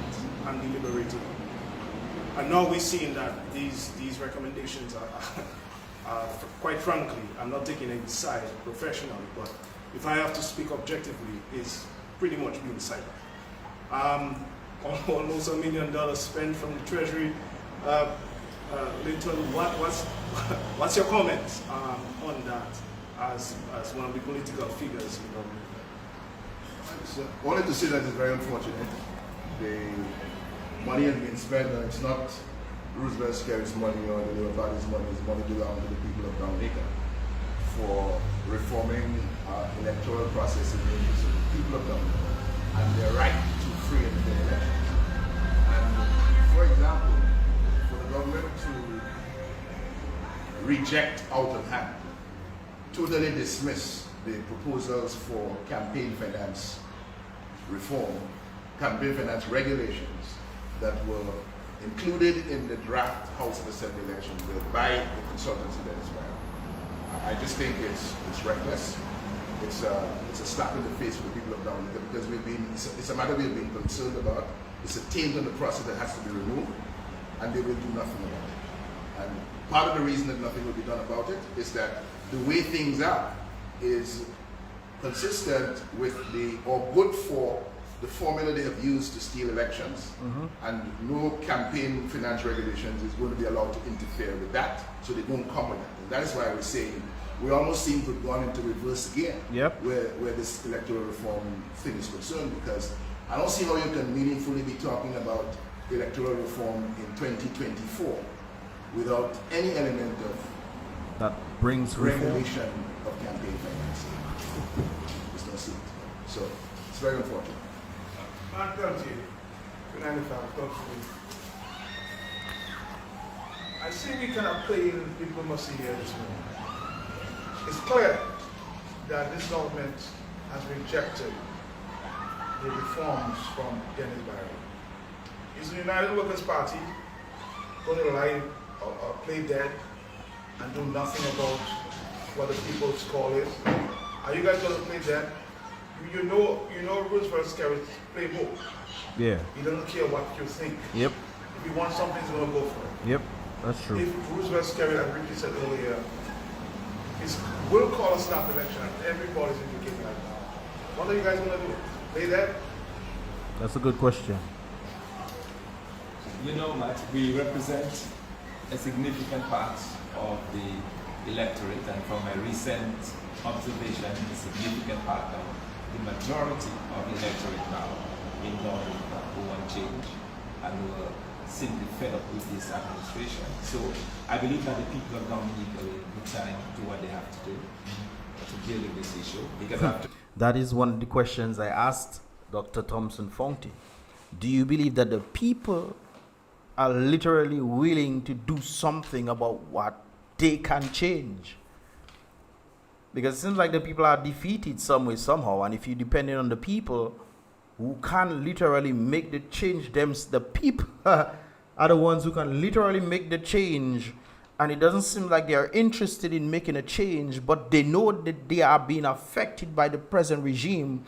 and deliberated. And now we're seeing that these recommendations are, quite frankly, I'm not taking any side professionally, but if I have to speak objectively, is pretty much being cited. Almost $1 million spent from the Treasury. Little, what's your comments on that as one of the political figures? So, only to say that it's very unfortunate. The money has been spent, and it's not Roosevelt SKERRIT'S money or the Labour Party's money. It's money belonging to the people of Dominica for reforming electoral process in the interest of the people of Dominica and their right to free and fair elections. And for example, for the government to reject out of hand totally dismiss the proposals for campaign finance reform, campaign finance regulations that were included in the draft House of Assembly election bill by the consultancy that is by. I just think it's reckless. It's a slap in the face for the people of Dominica because it's a matter we've been concerned about. It's a taint on the process that has to be removed, and they will do nothing about it. And part of the reason that nothing will be done about it is that the way things are is consistent with or good for the formula they have used to steal elections, and no campaign finance regulations is going to be allowed to interfere with that, so they don't come with that. And that is why we're saying we almost seem to have gone into reverse again, where this electoral reform thing is concerned, because I don't see how you can meaningfully be talking about electoral reform in 2024 without any element of that brings regulation of campaign financing. There's no seat. So it's very unfortunate. I see we cannot play in diplomacy here this morning. It's clear that this government has rejected the reforms from Dennis Barrow. Is the United Workers' Party going to lie or play dead and do nothing about what the people's call is? Are you guys going to play dead? You know Roosevelt Skerritt's playbook. Yeah. He doesn't care what you think. Yep. If he wants something, he's going to go for it. Yep. That's true. If Roosevelt Skerritt, as Ricky said earlier, will call a snap election, and everybody's indicating right now. What are you guys going to do? Play that? That's a good question. You know, Matt, we represent a significant part of the electorate, and from my recent observation, a significant part of the majority of the electorate now in Dominica who want change and who are simply fed up with this administration. So I believe that the people of Dominica will put time to do what they have to do to deal with this issue. Because that is one of the questions I asked Dr. Thompson Fonty. Do you believe that the people are literally willing to do something about what they can change? Because it seems like the people are defeated some way, somehow, and if you're depending on the people who can literally make the change, the people are the ones who can literally make the change, and it doesn't seem like they are interested in making a change, but they know that they are being affected by the present regime.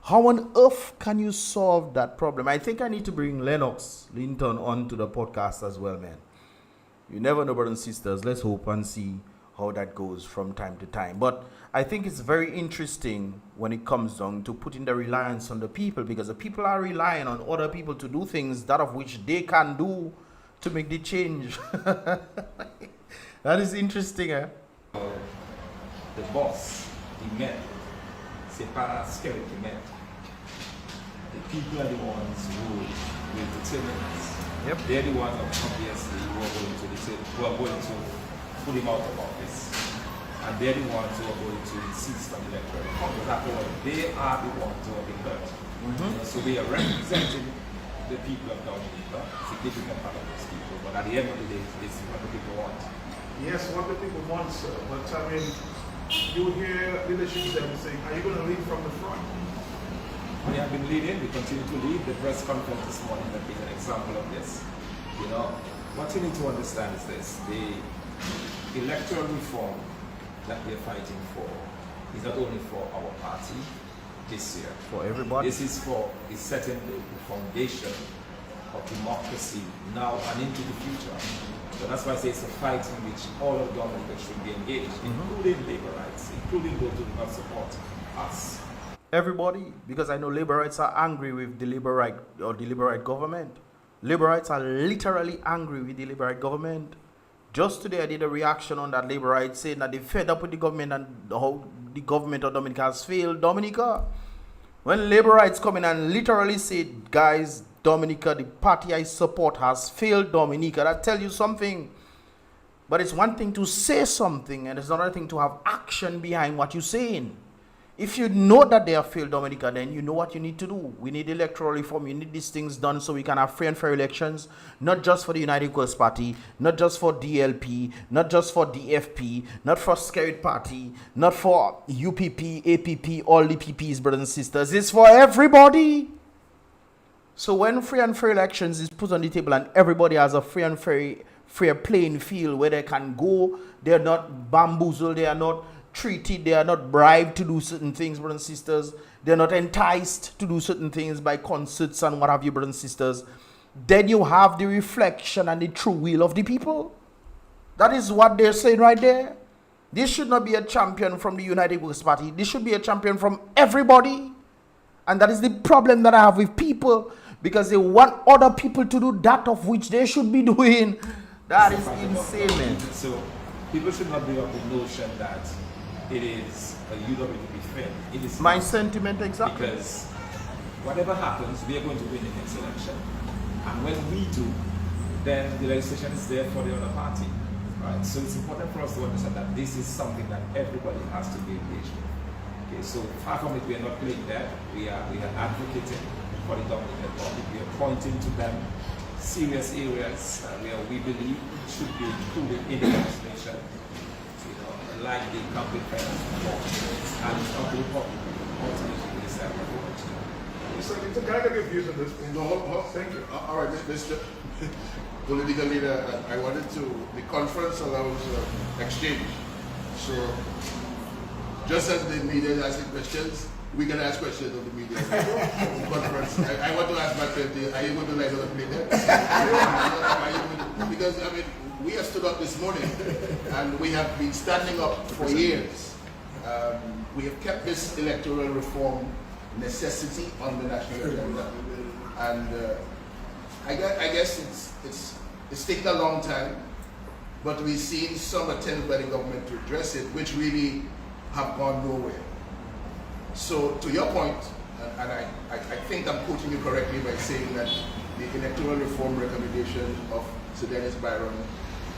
How on earth can you solve that problem? I think I need to bring Lennox Linton onto the podcast as well, man. You never know, brothers and sisters. Let's hope and see how that goes from time to time. But I think it's very interesting when it comes down to putting the reliance on the people, because the people are relying on other people to do things that of which they can do to make the change. That is interesting, eh? The boss, the men, c'est pas Skerritt qui met. The people are the ones who will determine this. Yep. They're the ones, obviously, who are going to put him out of office. And they're the ones who are going to insist on electoral reform. After all, they are the ones who have been hurt. So they are representing the people of Dominica, a significant part of those people. But at the end of the day, it's what the people want. Yes, what the people want, sir. But I mean, you hear leadership saying, are you going to lead from the front? We have been leading, we continue to lead. The press conference this morning has been an example of this. You know, what you need to understand is this: the electoral reform that we are fighting for is not only for our party this year. For everybody. This is for setting the foundation of democracy now and into the future. So that's why I say it's a fight in which all of Dominica should be engaged, including labor rights, including those who do not support us. Everybody, because I know labor rights are angry with the labor right or the labor right government. Labor rights are literally angry with the labor right government. Just today I did a reaction on that labor rights saying that they're fed up with the government and how the government of Dominica has failed Dominica. When labor rights come in and literally say, guys, Dominica, the party I support has failed Dominica, that tells you something. But it's one thing to say something and it's another thing to have action behind what you're saying. If you know that they have failed Dominica, then you know what you need to do. We need electoral reform. You need these things done so we can have free and fair elections, not just for the United Workers Party, not just for DLP, not just for DFP, not for SKERRIT'S Party, not for UPP, APP, all the PPs, brothers and sisters. It's for everybody. So when free and fair elections is put on the table and everybody has a free and fair playing field where they can go, they're not bamboozled, they are not treated, they are not bribed to do certain things, brothers and sisters. They're not enticed to do certain things by concerts and what have you, brothers and sisters. Then you have the reflection and the true will of the people. That is what they're saying right there. This should not be a champion from the United Workers Party. This should be a champion from everybody. And that is the problem that I have with people, because they want other people to do that of which they should be doing. That is insane, man. So people should not be of the notion that it is a UWP thing. It is My not. sentiment exactly. Because whatever happens, we are going to win the next election. And when we do, then the legislation is there for the other party. Right? So it's important for us to understand that this is something that everybody has to be engaged with. Okay, so far from it, we are not playing that. We are advocating for the Dominican Republic. We are pointing to them serious areas where we believe should be included in the legislation. Like the campaign finance and of the Republic, ultimately this So can I get your views on this? No, thank you. All right, Mr. Political Leader, I wanted to, the conference allows exchange. So just as the media is asking questions, we can ask questions of the media. Conference. I want to ask my friend, are you going to let us play that? Because, I mean, we have stood up this morning and we have been standing up for years. We have kept this electoral reform necessity on the national agenda. And I guess it's taken a long time, but we've seen some attempts by the government to address it, which really have gone nowhere. So to your point, and I think I'm quoting you correctly by saying that the electoral reform recommendation of Sir Dennis Byron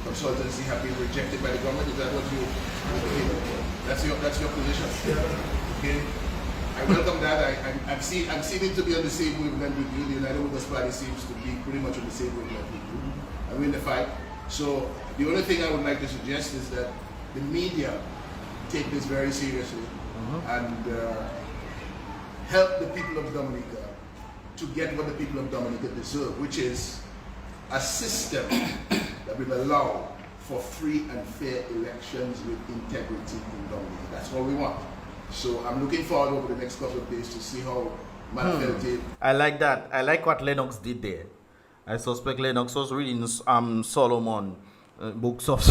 consultancy have been rejected by the government. Is that what you that's your position? Yeah. Okay. I welcome that. I'm seeming to be on the same wavelength with you. The United Workers Party seems to be pretty much on the same wavelength with you. I'm in the fight. So the only thing I would like to suggest is that the media take this very seriously and help the people of Dominica to get what the people of Dominica deserve, which is a system that will allow for free and fair elections with integrity in Dominica. That's all we want. So I'm looking forward over the next couple of days to see how Manifetti. I like that. I like what Lennox did there. I suspect Lennox was reading Solomon books of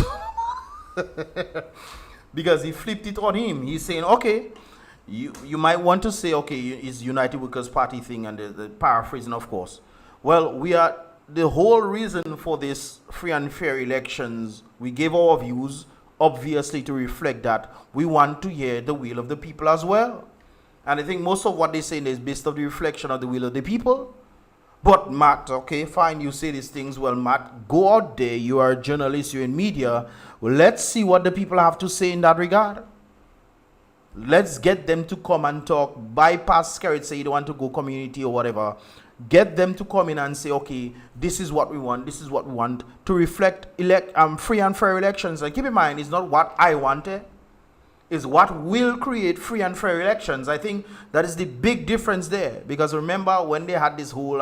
because he flipped it on him. He's saying, okay, you might want to say, okay, it's United Workers Party thing, and the paraphrasing, of course. Well, we are the whole reason for this free and fair elections. We gave our views, obviously, to reflect that we want to hear the will of the people as well. And I think most of what they're saying is based on the reflection of the will of the people. But Matt, okay, fine, you say these things. Well, Matt, go out there. You are a journalist, you're in media. Well, let's see what the people have to say in that regard. Let's get them to come and talk. Bypass SKERRIT'S, say you don't want to go community or whatever. Get them to come in and say, okay, this is what we want. This is what we want to reflect free and fair elections. And keep in mind, it's not what I wanted. It's what will create free and fair elections. I think that is the big difference there. Because remember when they had this whole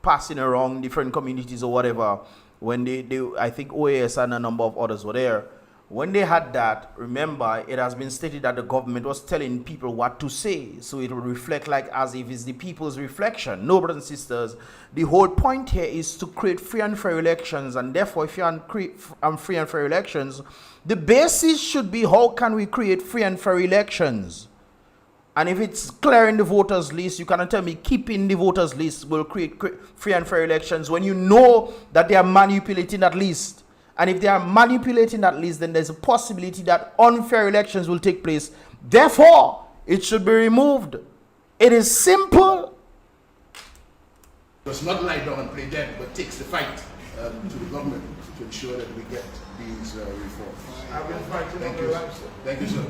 passing around different communities or whatever, when they I think OAS and a number of others were there. When they had that, remember, it has been stated that the government was telling people what to say. So it will reflect like as if it's the people's reflection. No, brothers and sisters, the whole point here is to create free and fair elections. And therefore, if you want free and fair elections, the basis should be how can we create free and fair elections? And if it's clearing the voters list, you cannot tell me keeping the voters list will create free and fair elections when you know that they are manipulating that list. And if they are manipulating that list, then there's a possibility that unfair elections will take place. Therefore, it should be removed. It is simple. Does not lie down and play dead, but takes the fight to the government to ensure that we get these reforms. I've been fighting Thank over you. that, sir. Thank you, sir.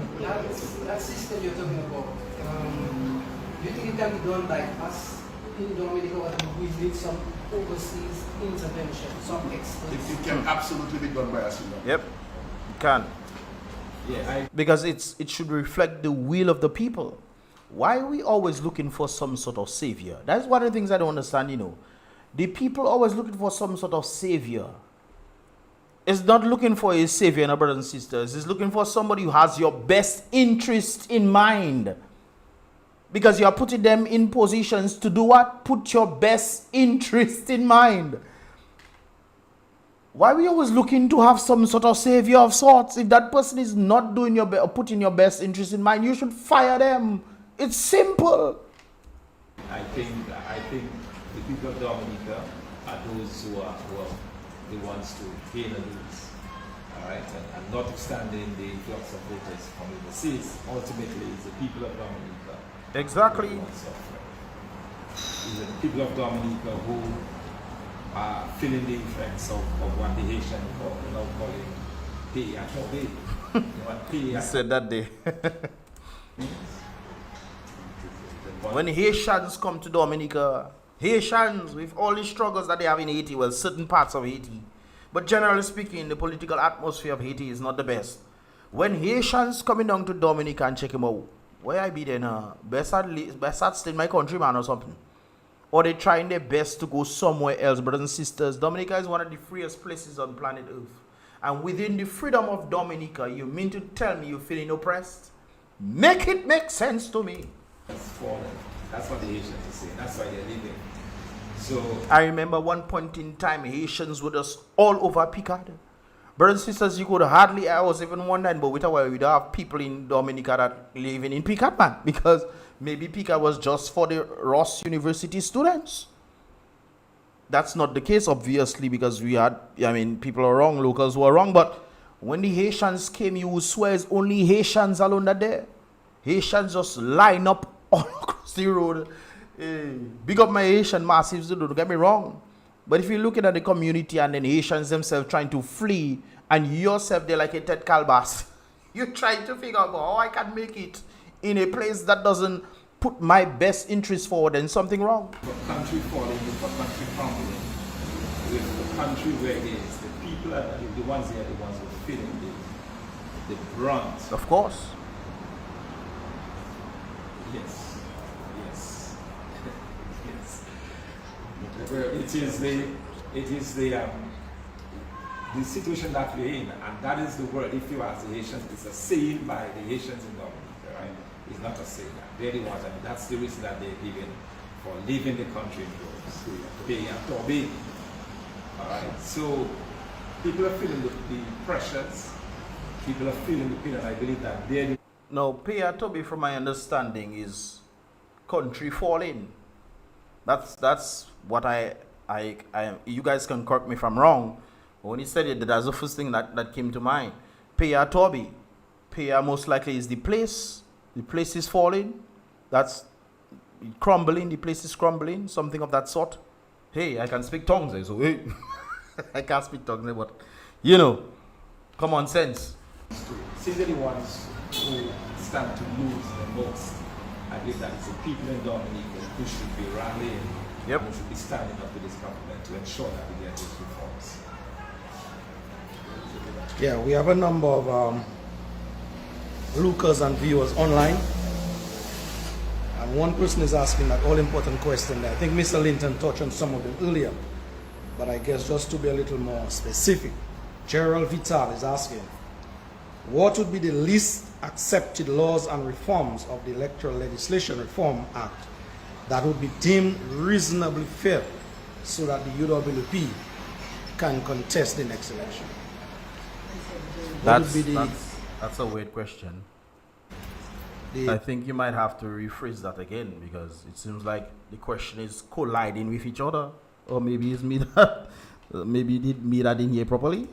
That system you're talking about, do you think it can be done by us in Dominica, or we need some overseas intervention, some experts? It can absolutely be done by us. Yep, you can. Yeah, Because it should reflect the will of the people. Why are we always looking for some sort of savior? That's one of the things I don't understand, you know. The people always looking for some sort of savior. It's not looking for a savior, no, brothers and sisters. It's looking for somebody who has your best interest in mind. Because you are putting them in positions to do what? Put your best interest in mind. Why are we always looking to have some sort of savior of sorts? If that person is not doing your or putting your best interest in mind, you should fire them. It's simple. I think the people of Dominica are those who are the ones to gain and lose. All right, and notwithstanding the influx of voters from overseas, ultimately it's the people of Dominica. Exactly. Who are suffering. It's the people of Dominica who are feeling the effects of what the Haitian now calling pay at pay. You said that day. When Haitians come to Dominica, Haitians, with all the struggles that they have in Haiti, well, certain parts of Haiti, but generally speaking, the political atmosphere of Haiti is not the best. When Haitians coming down to Dominica and check him out, where I be then? Best stay in my country, man, or something. Or they trying their best to go somewhere else, brothers and sisters. Dominica is one of the freest places on planet Earth. And within the freedom of Dominica, you mean to tell me you're feeling oppressed? Make it make sense to me. It's fallen. That's what the Haitians are saying. That's why they're leaving. So I remember one point in time, Haitians were just all over Picard. Brothers and sisters, you could hardly, I was even wondering, but with a while, we don't have people in Dominica that living in Picard, man. Because maybe Picard was just for the Ross University students. That's not the case, obviously, because we had, I mean, people are wrong, locals were wrong. But when the Haitians came, you would swear it's only Haitians alone that there. Haitians just line up all across the road. Big up my Haitian massives, don't get me wrong. But if you're looking at the community and then Haitians themselves trying to flee, and yourself, they're like a Ted Calbas. You're trying to figure out how I can make it in a place that doesn't put my best interest forward, and something wrong. for country falling, for country crumbling, with the country where it is, the people are the ones here, the ones who are feeling the brunt. Of course. Yes. Yes. Yes. It is the situation that we're in, and that is the word. If you ask the Haitians, it's a saying by the Haitians in Dominica, right? It's not a saying. They're the ones, and that's the reason that they're giving for leaving the country in droves. Pay and Toby. All right. So people are feeling the pressures. People are feeling the pain, and I believe that they're the Now, Pay Toby, from my understanding, is country falling. That's what I am. You guys can correct me if I'm wrong. But when he said it, that's the first thing that came to mind. Pay Toby. Pay most likely is the place. The place is falling. That's crumbling. The place is crumbling. Something of that sort. Hey, I can speak tongues. So hey, I can't speak tongues, but you know, common sense. Since they're the ones who stand to lose the most, I believe that it's the people in Dominica who should be rallying, Yep. who should be standing up to this government to ensure that we get these reforms. Yeah, we have a number of lookers and viewers online. And one person is asking that all-important question that I think Mr. Linton touched on some of them earlier. But I guess just to be a little more specific, Gerald Vital is asking, what would be the least accepted laws and reforms of the Electoral Legislation Reform Act that would be deemed reasonably fair so that the UWP can contest the next election? What would be That's a weird question. the I think you might have to rephrase that again, because it seems like the question is colliding with each other. Or maybe it's me that maybe did me that didn't hear properly.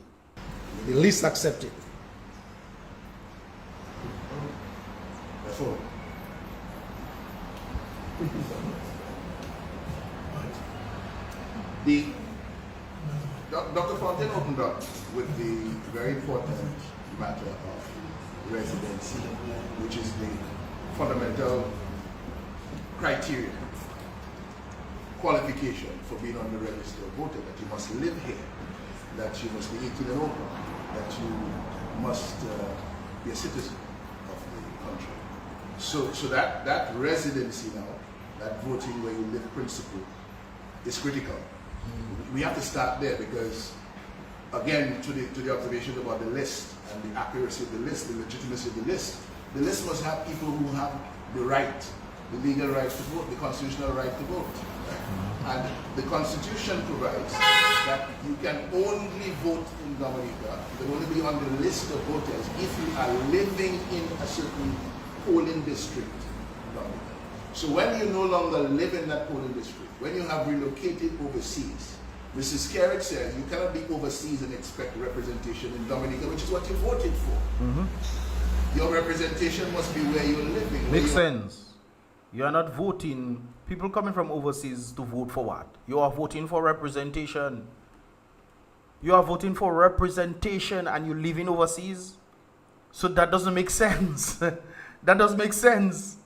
least accepted? So, Dr. Fontaine opened up with the very important matter of residency, which is the fundamental criteria, qualification for being on the register of voter, that you must live here, that you must be 18 and over, that you must be a citizen of the country. So that residency now, that voting where you live principle, is critical. We have to start there because, again, to the observation about the list and the accuracy of the list, the legitimacy of the list must have people who have the right, the legal right to vote, the constitutional right to vote. Right? And the Constitution provides that you can only vote in Dominica, you can only be on the list of voters if you are living in a certain polling district in Dominica. So when you no longer live in that polling district, when you have relocated overseas, Mrs. Skerritt says you cannot be overseas and expect representation in Dominica, which is what you voted for. Your representation must be where you're living. Makes sense. You are not voting. People coming from overseas to vote for what? You are voting for representation. You are voting for representation and you living overseas? So that doesn't make sense. That doesn't make sense.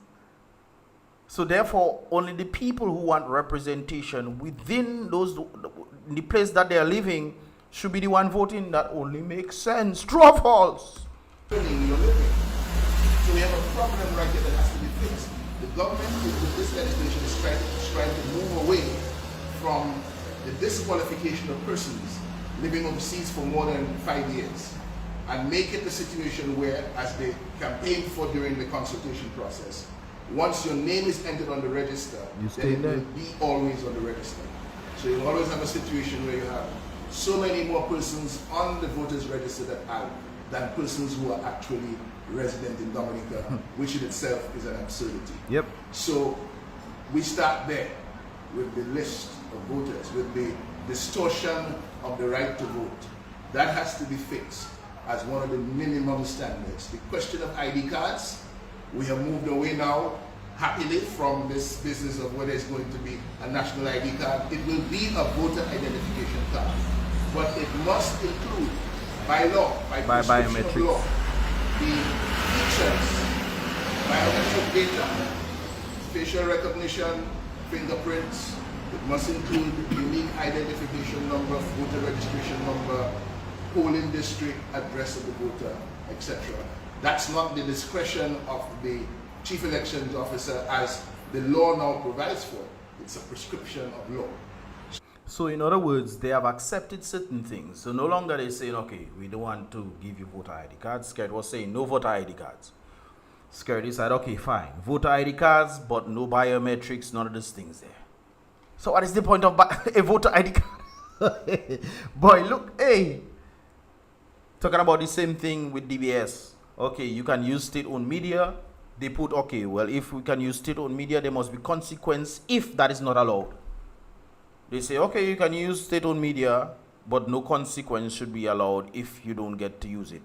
So therefore, only the people who want representation within the place that they are living should be the one voting. That only makes sense. True or false? You're living. So we have a problem right here that has to be fixed. The government with this legislation is trying to move away from the disqualification of persons living overseas for more than 5 years and make it a situation where, as they campaigned for during the consultation process, once your name is entered on the register, then it will be always on the register. So you always have a situation where you have so many more persons on the voters register than persons who are actually resident in Dominica, which in itself is an absurdity. Yep. So we start there with the list of voters, with the distortion of the right to vote. That has to be fixed as one of the minimum standards. The question of ID cards, we have moved away now, happily, from this business of whether it's going to be a national ID card. It will be a voter identification card, but it must include, by law, by biometrics, law, the features, biometric data, facial recognition, fingerprints. It must include unique identification number, voter registration number, polling district, address of the voter, etc. That's not the discretion of the Chief Elections Officer as the law now provides for. It's a prescription of law. So in other words, they have accepted certain things. So no longer they're saying, okay, we don't want to give you voter ID cards. Skerritt was saying no voter ID cards. Skerritt said, okay, fine. Voter ID cards, but no biometrics, none of these things there. So what is the point of a voter ID card? Boy, look, hey. Talking about the same thing with DBS. Okay, you can use state-owned media. They put, okay, well, if we can use state-owned media, there must be consequence if that is not allowed. They say, okay, you can use state-owned media, but no consequence should be allowed if you don't get to use it.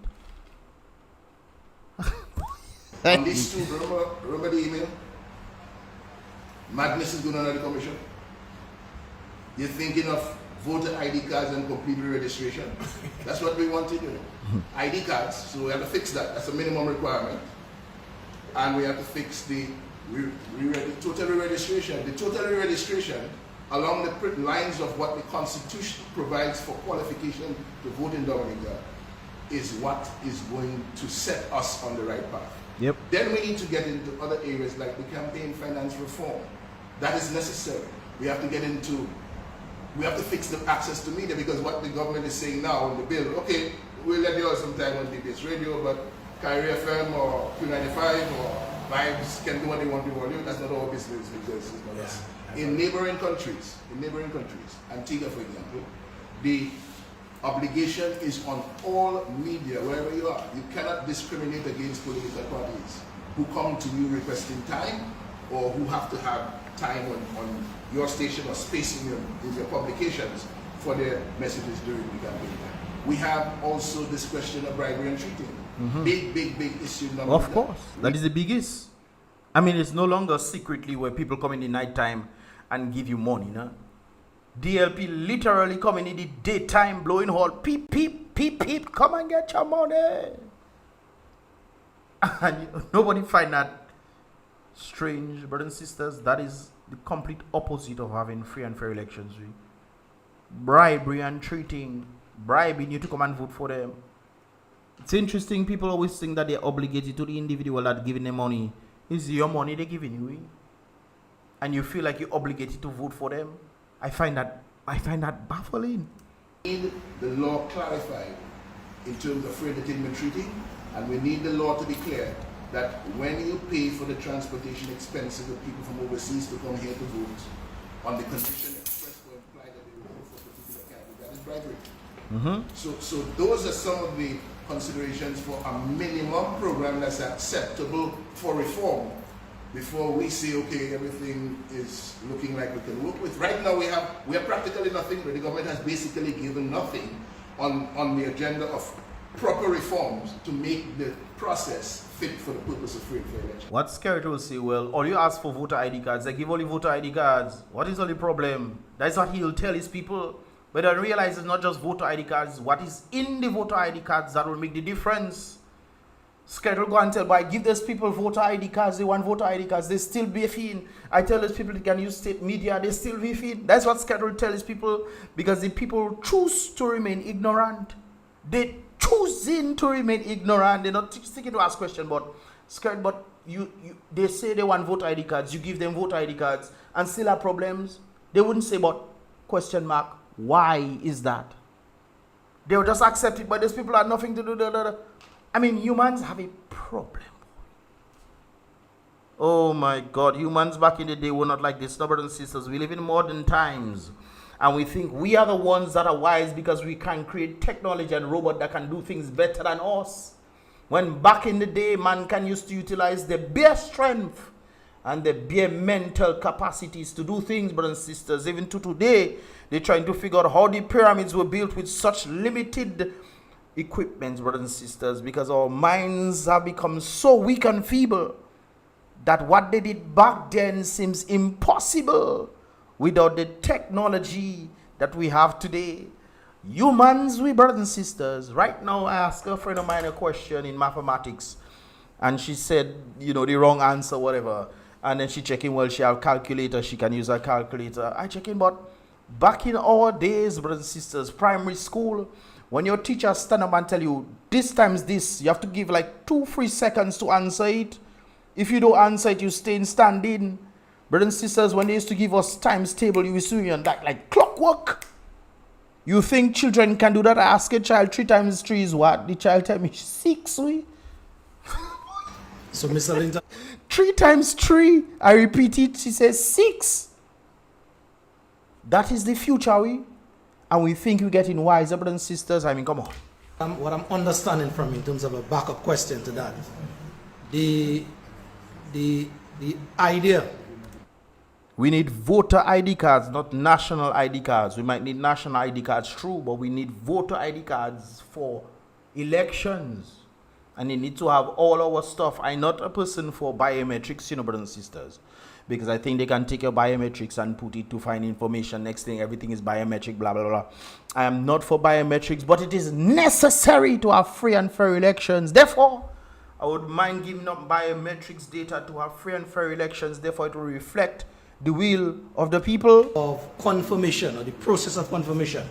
On these two, remember the email? Madness is going on at the commission. You're thinking of voter ID cards and complete registration. That's what we want to do. ID cards, so we have to fix that. That's a minimum requirement. And we have to fix the total re-registration. The total re-registration, along the lines of what the Constitution provides for qualification to vote in Dominica, is what is going to set us on the right path. Yep. Then we need to get into other areas like the campaign finance reform. That is necessary. We have to fix the access to media, because what the government is saying now in the bill, okay, we'll let you all some time on DBS radio, but Kyrie FM or Q95 or Vibes can do what they want to do. That's not our business, because it's not us. In neighboring countries, Antigua for example, the obligation is on all media, wherever you are. You cannot discriminate against political parties who come to you requesting time, or who have to have time on your station or space in your publications for their messages during the campaign time. We have also this question of bribery and cheating. Big issue. Of course, that is the biggest. I mean, it's no longer secretly where people come in the night time and give you money, no? DLP literally coming in the daytime, blowing hole, peep, peep. peep, peep, come and get your money. And nobody find that strange, brothers and sisters. That is the complete opposite of having free and fair elections. Bribery and treating, bribing you to come and vote for them. It's interesting, people always think that they're obligated to the individual that giving them money. It's your money they're giving you, and you feel like you're obligated to vote for them. I find that baffling. We need the law clarified in terms of free entertainment treating, and we need the law to be clear that when you pay for the transportation expenses of people from overseas to come here to vote, on the condition expressed or implied that they will vote for a particular candidate, that is bribery. So those are some of the considerations for a minimum program that's acceptable for reform before we say, okay, everything is looking like we can work with. Right now we have practically nothing, but the government has basically given nothing on the agenda of proper reforms to make the process fit for the purpose of free and fair election. What SKERRIT will say, well, all you ask for voter ID cards, they give only voter ID cards. What is all the problem? That's what he'll tell his people. But I realize it's not just voter ID cards. What is in the voter ID cards that will make the difference? SKERRIT will go and tell, but I give those people voter ID cards, they want voter ID cards, they still beefing. I tell those people they can use state media, they still beefing. That's what SKERRIT will tell his people, because the people choose to remain ignorant. They choosing to remain ignorant. They're not sticking to ask questions, but SKERRIT, but they say they want voter ID cards, you give them voter ID cards, and still have problems. They wouldn't say, but question mark, why is that? They will just accept it, but these people have nothing to do. I mean, humans have a problem. Oh my God, humans back in the day were not like this. No, brothers and sisters, we live in modern times, and we think we are the ones that are wise because we can create technology and robots that can do things better than us. When back in the day, mankind used to utilize their bare strength and their bare mental capacities to do things, brothers and sisters. Even to today, they're trying to figure out how the pyramids were built with such limited equipment, brothers and sisters, because our minds have become so weak and feeble that what they did back then seems impossible without the technology that we have today. Humans, we brothers and sisters. Right now, I asked a friend of mine a question in mathematics, and she said, the wrong answer, whatever. And then she check in, well, she have a calculator, she can use a calculator. I check in, but back in our days, brothers and sisters, primary school, when your teacher stand up and tell you, this times this, you have to give like 2-3 seconds to answer it. If you don't answer it, you stay in standing. Brothers and sisters, when they used to give us times table, you used to do that like clockwork. You think children can do that? I ask a child 3 times 3 is what? The child tell me 6, we. So, Mr. Linton, 3 times 3, I repeat it, she says 6. That is the future, we. And we think we're getting wiser, brothers and sisters. I mean, come on. what I'm understanding from in terms of a backup question to that, the idea. We need voter ID cards, not national ID cards. We might need national ID cards, true, but we need voter ID cards for elections. And they need to have all our stuff. I'm not a person for biometrics, brothers and sisters, because I think they can take your biometrics and put it to find information. Next thing, everything is biometric, blah, blah, blah. I am not for biometrics, but it is necessary to have free and fair elections. Therefore, I would mind giving up biometrics data to have free and fair elections. Therefore, it will reflect the will of the people. Of confirmation, or the process of confirmation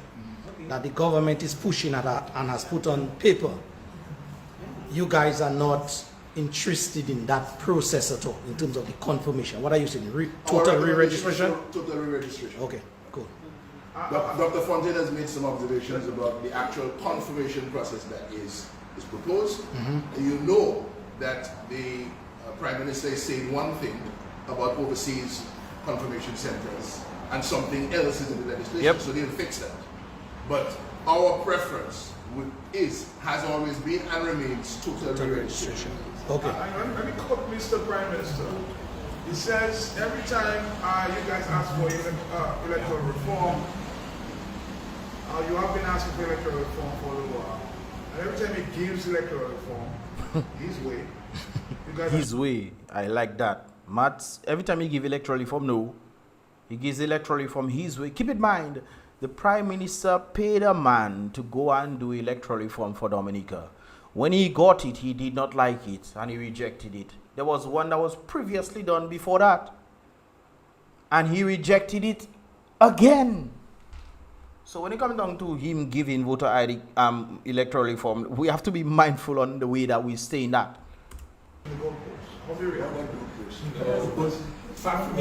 that the government is pushing at and has put on paper. You guys are not interested in that process at all in terms of the confirmation. What are you saying? Total re-registration? Total re-registration. Okay, cool. Dr. Fontaine has made some observations about the actual confirmation process that is proposed. Mm-hmm. You know that the Prime Minister is saying one thing about overseas confirmation centers and something else is in the legislation, so they'll fix that. But our preference has always been and remains total re-registration. Okay. Let me quote Mr. Prime Minister. He says every time you guys ask for electoral reform, you have been asking for electoral reform for a little while. And every time he gives electoral reform, his way. His way. I like that. Matt, every time he gives electoral reform, no. He gives electoral reform his way. Keep in mind, The Prime Minister paid a man to go and do electoral reform for Dominica. When he got it, he did not like it and he rejected it. There was one that was previously done before that, and he rejected it again. So when it comes down to him giving voter ID electoral reform, we have to be mindful on the way that we stay in that. Far from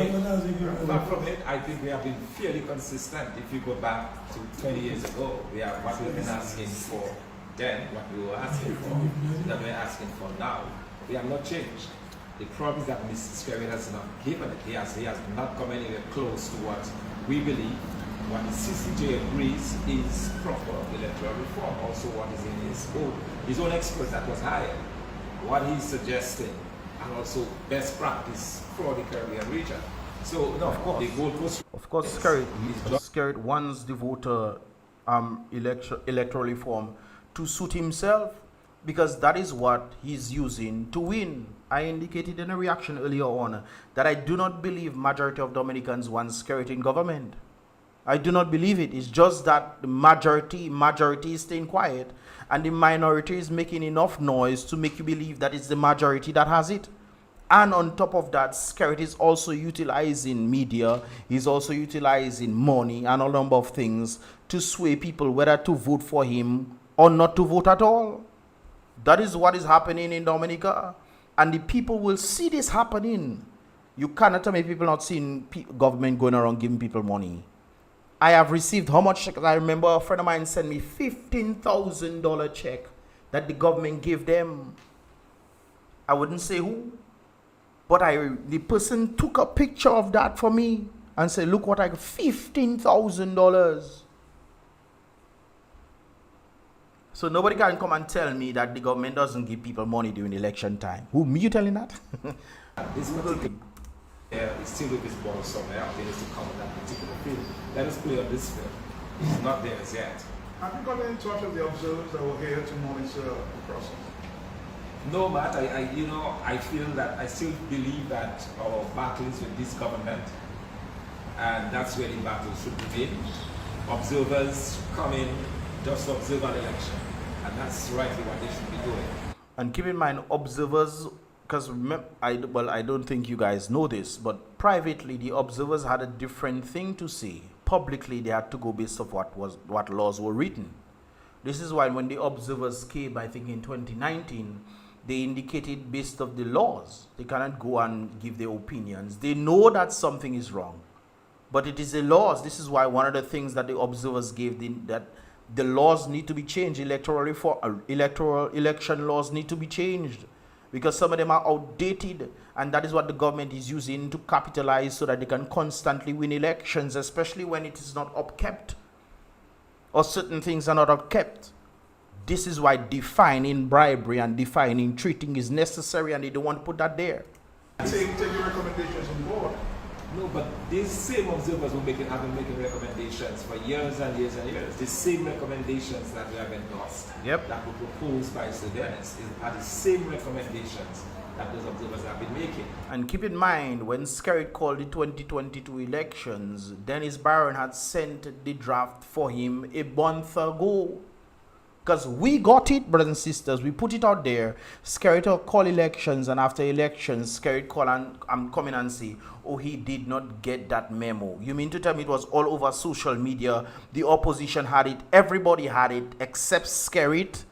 it, I think we have been fairly consistent. If you go back to 20 years ago, what we've been asking for then, what we were asking for, that we're asking for now, we have not changed. The problem is that Mr. Skerritt has not given it. He has not come anywhere close to what we believe, what the CCJ agrees is proper electoral reform, also what is in his own expert that was hired, what he's suggesting, and also best practice for the Caribbean region. So, no, of course, the goalpost. Of course, Skerritt wants the voter electoral reform to suit himself, because that is what he's using to win. I indicated in a reaction earlier on that I do not believe majority of Dominicans want Skerritt in government. I do not believe it. It's just that the majority is staying quiet, and the minority is making enough noise to make you believe that it's the majority that has it. And on top of that, Skerritt is also utilizing media. He's also utilizing money and a number of things to sway people whether to vote for him or not to vote at all. That is what is happening in Dominica, and the people will see this happening. You cannot tell me people not seeing government going around giving people money. I have received how much check? I remember a friend of mine sent me $15,000 check that the government gave them. I wouldn't say who, but the person took a picture of that for me and said, look what I got, $15,000. So nobody can come and tell me that the government doesn't give people money during election time. Who, me you telling that? This particular is still with this ball somewhere out there to come on that particular field. Let us play on this field. It's not there as yet. Have you gotten in touch with the observers that were here to monitor the process? No, but I feel that I still believe that our battle is with this government, and that's where the battle should begin. Observers come in, just observe an election, and that's rightly what they should be doing. And keep in mind, observers, because I don't think you guys know this, but privately the observers had a different thing to say. Publicly they had to go based off what laws were written. This is why when the observers came, I think in 2019, they indicated based off the laws. They cannot go and give their opinions. They know that something is wrong, but it is the laws. This is why one of the things that the observers gave that the laws need to be changed. Electoral election laws need to be changed, because some of them are outdated, and that is what the government is using to capitalize so that they can constantly win elections, especially when it is not upkept or certain things are not upkept. This is why defining bribery and defining treating is necessary, and they don't want to put that there. Take your recommendations on board. No, but these same observers have been making recommendations for years and years and years. The same recommendations that we have endorsed, Yep, that were proposed by Sir Dennis, are the same recommendations that those observers have been making. And keep in mind, when Skerritt called the 2022 elections, Dennis Barron had sent the draft for him a month ago. Because we got it, brothers and sisters, we put it out there. Skerritt will call elections, and after elections, Skerritt call and I'm coming and say, oh, he did not get that memo. You mean to tell me it was all over social media? The opposition had it, everybody had it except Skerritt.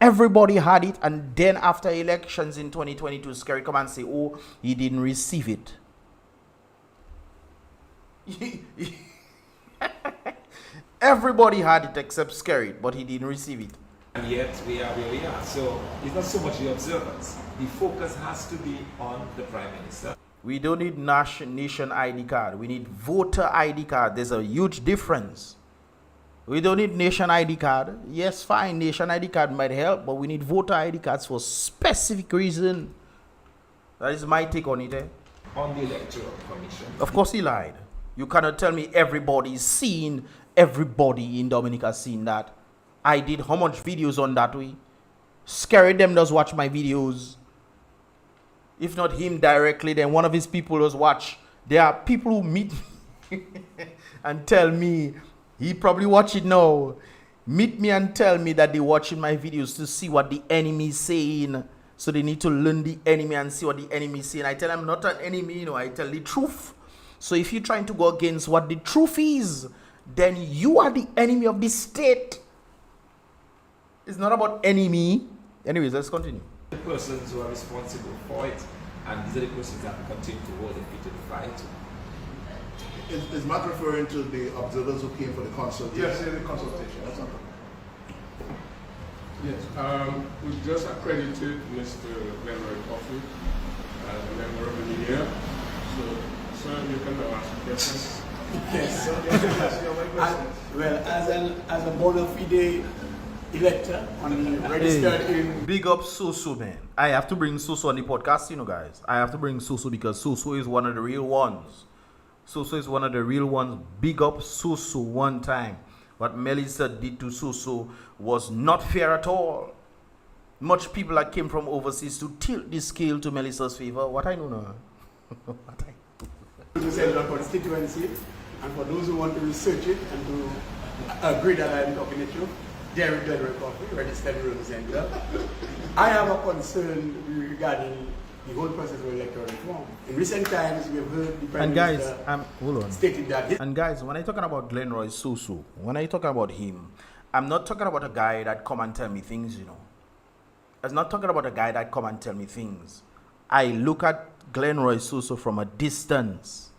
Everybody had it, and then after elections in 2022, Skerritt come and say, oh, he didn't receive it. Everybody had it except Skerritt, but he didn't receive it. And yet we are where we are. So it's not so much the observers. The focus has to be on the Prime Minister. We don't need nation ID card. We need voter ID card. There's a huge difference. We don't need nation ID card. Yes, fine, nation ID card might help, but we need voter ID cards for specific reason. That is my take on it. On the Electoral Commission. Of course he lied. You cannot tell me everybody's seen, everybody in Dominica seen that. I did how much videos on that way? Skerritt them does watch my videos. If not him directly, then one of his people does watch. There are people who meet me and tell me, He probably watch it now. Meet me and tell me that they watching my videos to see what the enemy is saying. So they need to learn the enemy and see what the enemy is saying. I tell them not an enemy, you know, I tell the truth. So if you're trying to go against what the truth is, then you are the enemy of the state. It's not about enemy. Anyways, let's continue. The persons who are responsible for it, and these are the persons that we continue to hold their feet to the fire to. Is Matt referring to the observers who came for the consultation? Yes, the consultation. That's not Yes, we just accredited Mr. Leroy Coffey as a member of the media. So, sir, you can now ask questions. Yes. As a bona fide elector and registered in. Big up Soso, man. I have to bring Soso on the podcast, you know, guys. I have to bring Soso because Soso is one of the real ones. Soso is one of the real ones. Big up Soso one time. What Melissa did to Soso was not fair at all. Much people that came from overseas to tilt the scale to Melissa's favor. What I know now. What I To Central constituency, and for those who want to research it and to agree that I'm talking the truth, Derek Coffey, registered representative. I have a concern regarding the whole process of electoral reform. In recent times, we have heard the Prime Minister hold on. stated that. And guys, when I talking about Glenroy Soso, when I talking about him, I'm not talking about a guy that come and tell me things, you know. I'm not talking about a guy that come and tell me things. I look at Glenroy Soso from a distance.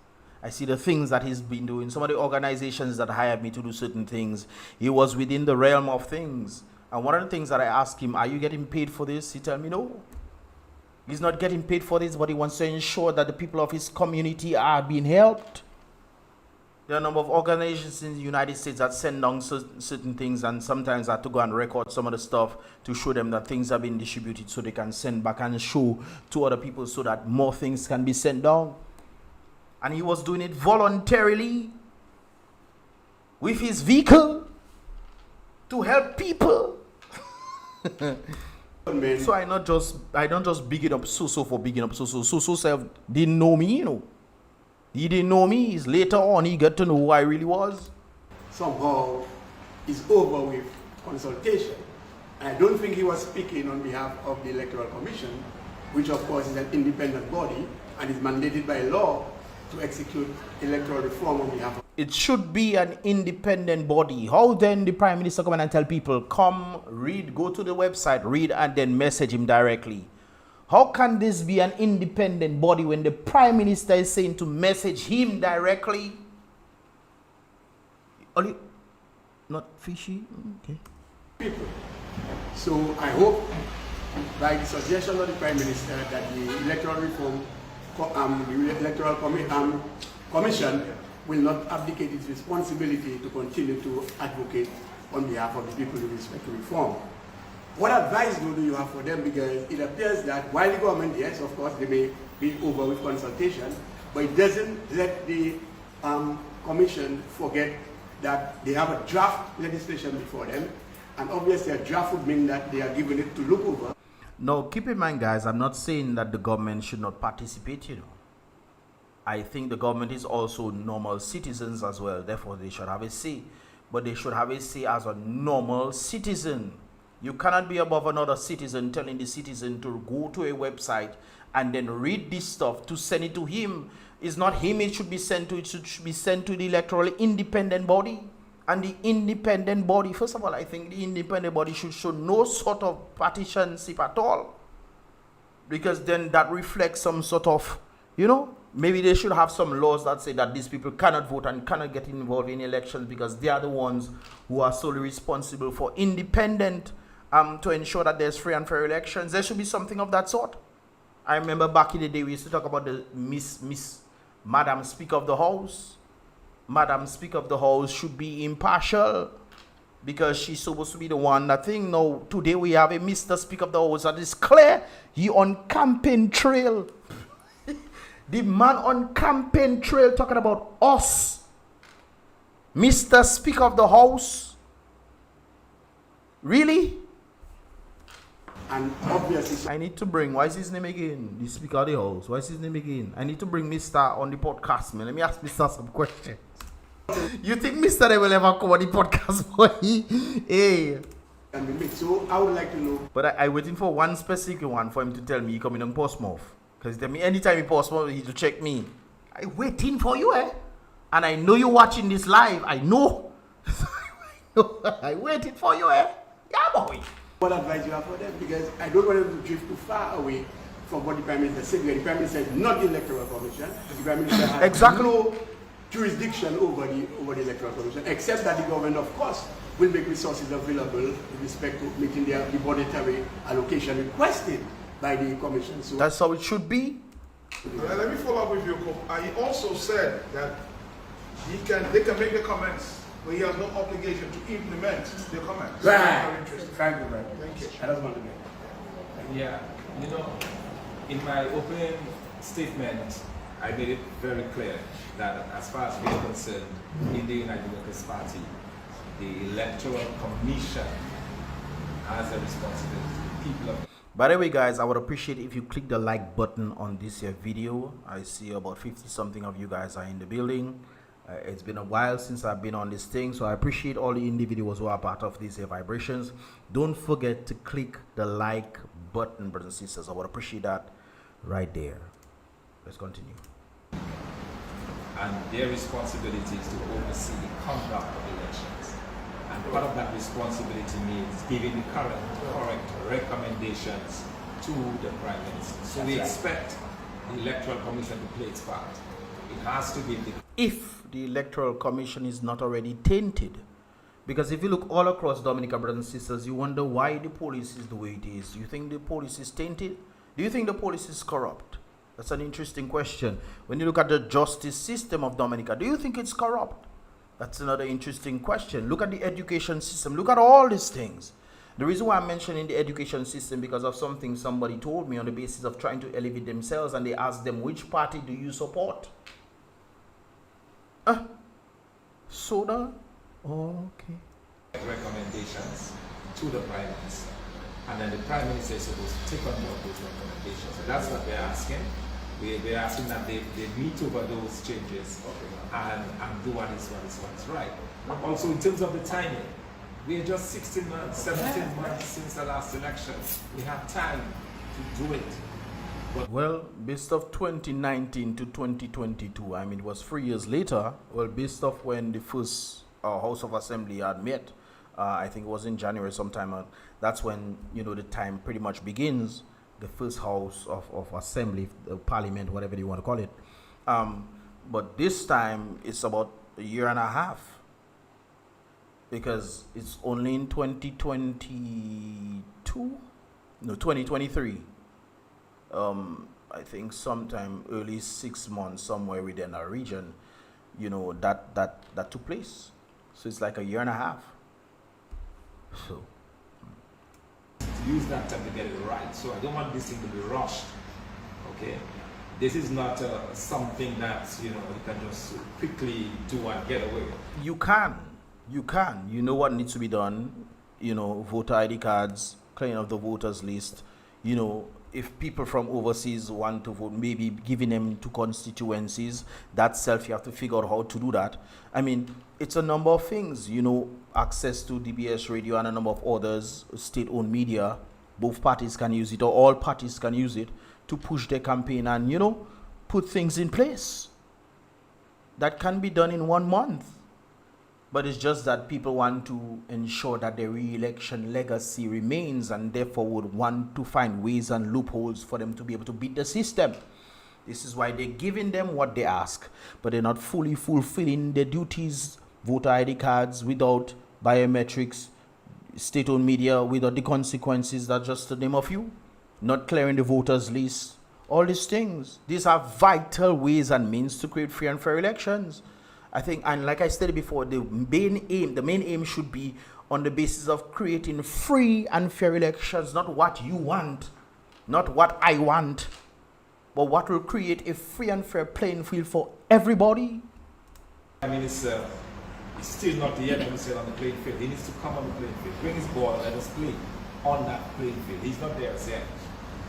I see the things that he's been doing. Some of the organizations that hired me to do certain things, he was within the realm of things. And one of the things that I asked him, are you getting paid for this? He tell me no. He's not getting paid for this, but he wants to ensure that the people of his community are being helped. There are a number of organizations in the United States that send down certain things, and sometimes I have to go and record some of the stuff to show them that things have been distributed so they can send back and show to other people so that more things can be sent down. And he was doing it voluntarily with his vehicle to help people. So I don't just big it up Soso for bigging up Soso. Soso self didn't know me, you know. He didn't know me. It's later on he got to know who I really was. Somehow is over with consultation. And I don't think he was speaking on behalf of the Electoral Commission, which of course is an independent body and is mandated by law to execute electoral reform on behalf of. It should be an independent body. How then the Prime Minister come and tell people, come, read, go to the website, read, and then message him directly? How can this be an independent body when the Prime Minister is saying to message him directly? Not fishy? Okay. People. So I hope by the suggestion of the Prime Minister that the electoral reform, the Electoral Commission will not abdicate its responsibility to continue to advocate on behalf of the people with respect to reform. What advice do you have for them? Because it appears that while the government, yes, of course, they may be over with consultation, but it doesn't let the commission forget that they have a draft legislation before them, and obviously a draft would mean that they are given it to look over. No, keep in mind, guys, I'm not saying that the government should not participate, you know. I think the government is also normal citizens as well, therefore they should have a say. But they should have a say as a normal citizen. You cannot be above another citizen telling the citizen to go to a website and then read this stuff to send it to him. It's not him it should be sent to, it should be sent to the electoral independent body. And the independent body, first of all, I think the independent body should show no sort of partisanship at all. Because then that reflects some sort of, you know, maybe they should have some laws that say that these people cannot vote and cannot get involved in elections because they are the ones who are solely responsible for independent, to ensure that there's free and fair elections. There should be something of that sort. I remember back in the day we used to talk about the Madam Speaker of the House. Madam Speaker of the House should be impartial because she's supposed to be the one that thing. Now, today we have a Mr. Speaker of the House that is clear. He on campaign trail. The man on campaign trail talking about us. Mr. Speaker of the House. Really? And obviously, I need to bring, why is his name again? The Speaker of the House. Why is his name again? I need to bring Mr. on the podcast, man. Let me ask Mr. some questions. You think Mr. They will ever come on the podcast, boy? Hey. And we make. So I would like to know. But I waiting for one specific one for him to tell me he coming on Portsmouth. Because he tell me anytime he Portsmouth, he to check me. I waiting for you, eh? And I know you watching this live. I know. I waited for you, eh? Yeah, boy. What advice you have for them? Because I don't want them to drift too far away from what the Prime Minister said. The Prime Minister is not the Electoral Commission. The Prime Minister has Exactly. no jurisdiction over the Electoral Commission, except that the government, of course, will make resources available with respect to making the monetary allocation requested by the Commission. So That's how it should be. Let me follow up with you. He also said that they can make the comments, but he has no obligation to implement the comments. right. Thank you, man. Thank you. I just want to make. Yeah, you know, in my opening statement, I made it very clear that as far as we are concerned, in the United Workers' Party, the Electoral Commission has a responsibility to the people of. By the way, guys, I would appreciate if you click the like button on this here video. I see about 50 something of you guys are in the building. It's been a while since I've been on this thing, so I appreciate all the individuals who are part of these here vibrations. Don't forget to click the like button, brothers and sisters. I would appreciate that right there. Let's continue. And their responsibility is to oversee the conduct of elections. And part of that responsibility means giving the correct recommendations to the Prime Minister. So we expect the Electoral Commission to play its part. It has to give the... If the Electoral Commission is not already tainted. Because if you look all across Dominica, brothers and sisters, you wonder why the police is the way it is. You think the police is tainted? Do you think the police is corrupt? That's an interesting question. When you look at the justice system of Dominica, do you think it's corrupt? That's another interesting question. Look at the education system. Look at all these things. The reason why I'm mentioning the education system because of something somebody told me on the basis of trying to elevate themselves, and they asked them, which party do you support? Soda? Oh, okay. recommendations to the Prime Minister. And then the Prime Minister is supposed to take on board those recommendations. So that's what we're asking. We're asking that they meet over those changes and do what is right. Also, in terms of the timing, we are just 16 months, 17 months since the last election. We have time to do it. But well, based off 2019 to 2022, I mean, it was 3 years later. Well, based off when the first House of Assembly had met, I think it was in January sometime. That's when, you know, the time pretty much begins. The first House of Assembly, Parliament, whatever you want to call it. But this time it's about a year and a half. Because it's only in 2022? No, 2023. I think sometime early 6 months, somewhere within our region, you know, that took place. So it's like a year and a half. So use that time to get it right. So I don't want this thing to be rushed. Okay, this is not something that, you know, you can just quickly do and get away. You can. You know what needs to be done. You know, voter ID cards, clearing of the voters list. You know, if people from overseas want to vote, maybe giving them to constituencies. That self, you have to figure out how to do that. I mean, it's a number of things. You know, access to DBS radio and a number of others, state-owned media. Both parties can use it, or all parties can use it to push their campaign and, you know, put things in place. That can be done in 1 month. But it's just that people want to ensure that their re-election legacy remains, and therefore would want to find ways and loopholes for them to be able to beat the system. This is why they're giving them what they ask, but they're not fully fulfilling their duties. Voter ID cards without biometrics, state-owned media without the consequences, that's just the name of you. Not clearing the voters list. All these things. These are vital ways and means to create free and fair elections. I think, and like I said before, the main aim should be on the basis of creating free and fair elections, not what you want, not what I want, but what will create a free and fair playing field for everybody. I mean, it's still not the end of the on the playing field. He needs to come on the playing field, bring his ball, let us play on that playing field. He's not there as yet.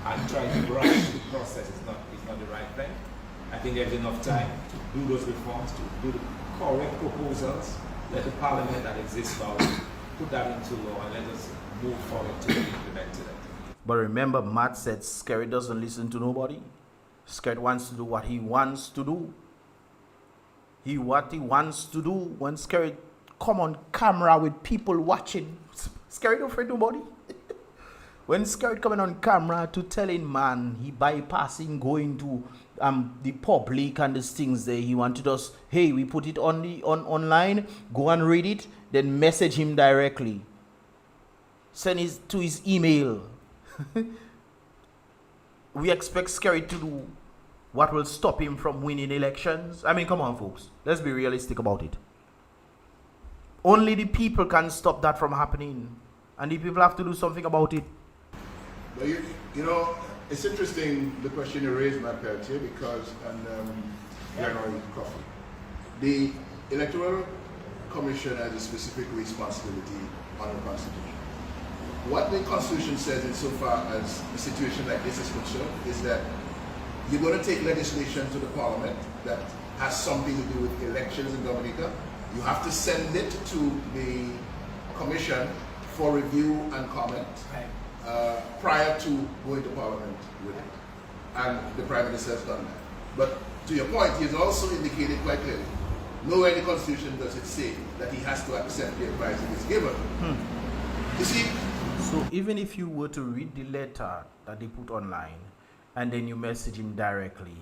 And trying to rush the process is not the right thing. I think there's enough time to do those reforms, to do the correct proposals, let the parliament that exists now put that into law and let us move forward to implement it. But remember, Matt said Skerritt doesn't listen to nobody. Skerritt wants to do what he wants to do. What he wants to do. When Skerritt come on camera with people watching, Skerritt don't afraid nobody. When Skerritt coming on camera to telling man he bypassing going to the public and these things there, he wanted us, hey, we put it on the online, go and read it, then message him directly. Send it to his email. We expect Skerritt to do what will stop him from winning elections. I mean, come on, folks. Let's be realistic about it. Only the people can stop that from happening. And the people have to do something about it. But you know, it's interesting the question you raised, BrBpTV, because, the Electoral Commission has a specific responsibility on the Constitution. What the Constitution says insofar as a situation like this is concerned is that you're going to take legislation to the Parliament that has something to do with elections in Dominica. You have to send it to the Commission for review and comment prior to going to Parliament with it. And the Prime Minister has done that. But to your point, he has also indicated quite clearly, nowhere in the Constitution does it say that he has to accept the advice that is given. You see, so even if you were to read the letter that they put online and then you message him directly,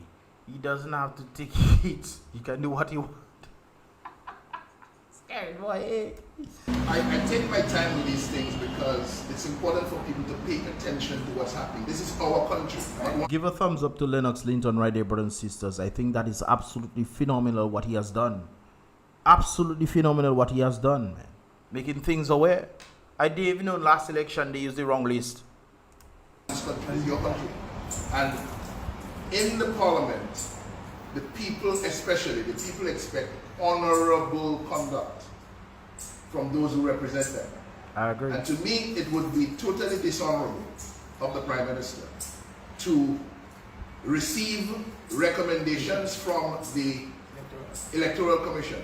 he doesn't have to take it. He can do what he wants. Scared boy. I take my time with these things because it's important for people to pay attention to what's happening. This is our country. Give a thumbs up to Lennox Linton right there, brothers and sisters. I think that is absolutely phenomenal what he has done. Absolutely phenomenal what he has done, man. Making things aware. I didn't even know last election they used the wrong list. This country is your country. And in the Parliament, the people especially, the people expect honorable conduct from those who represent them. I agree. And to me, it would be totally dishonorable of the Prime Minister to receive recommendations from the Electoral Commission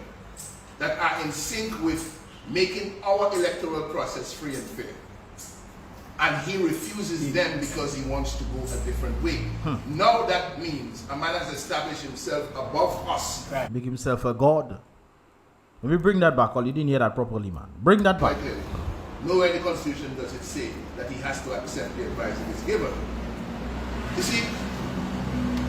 that are in sync with making our electoral process free and fair. And he refuses them because he wants to go a different way. Now that means a man has established himself above us. Make himself a god. Let me bring that back, or you didn't hear that properly, man. Bring that back. Nowhere in the Constitution does it say that he has to accept the advice that is given. You see,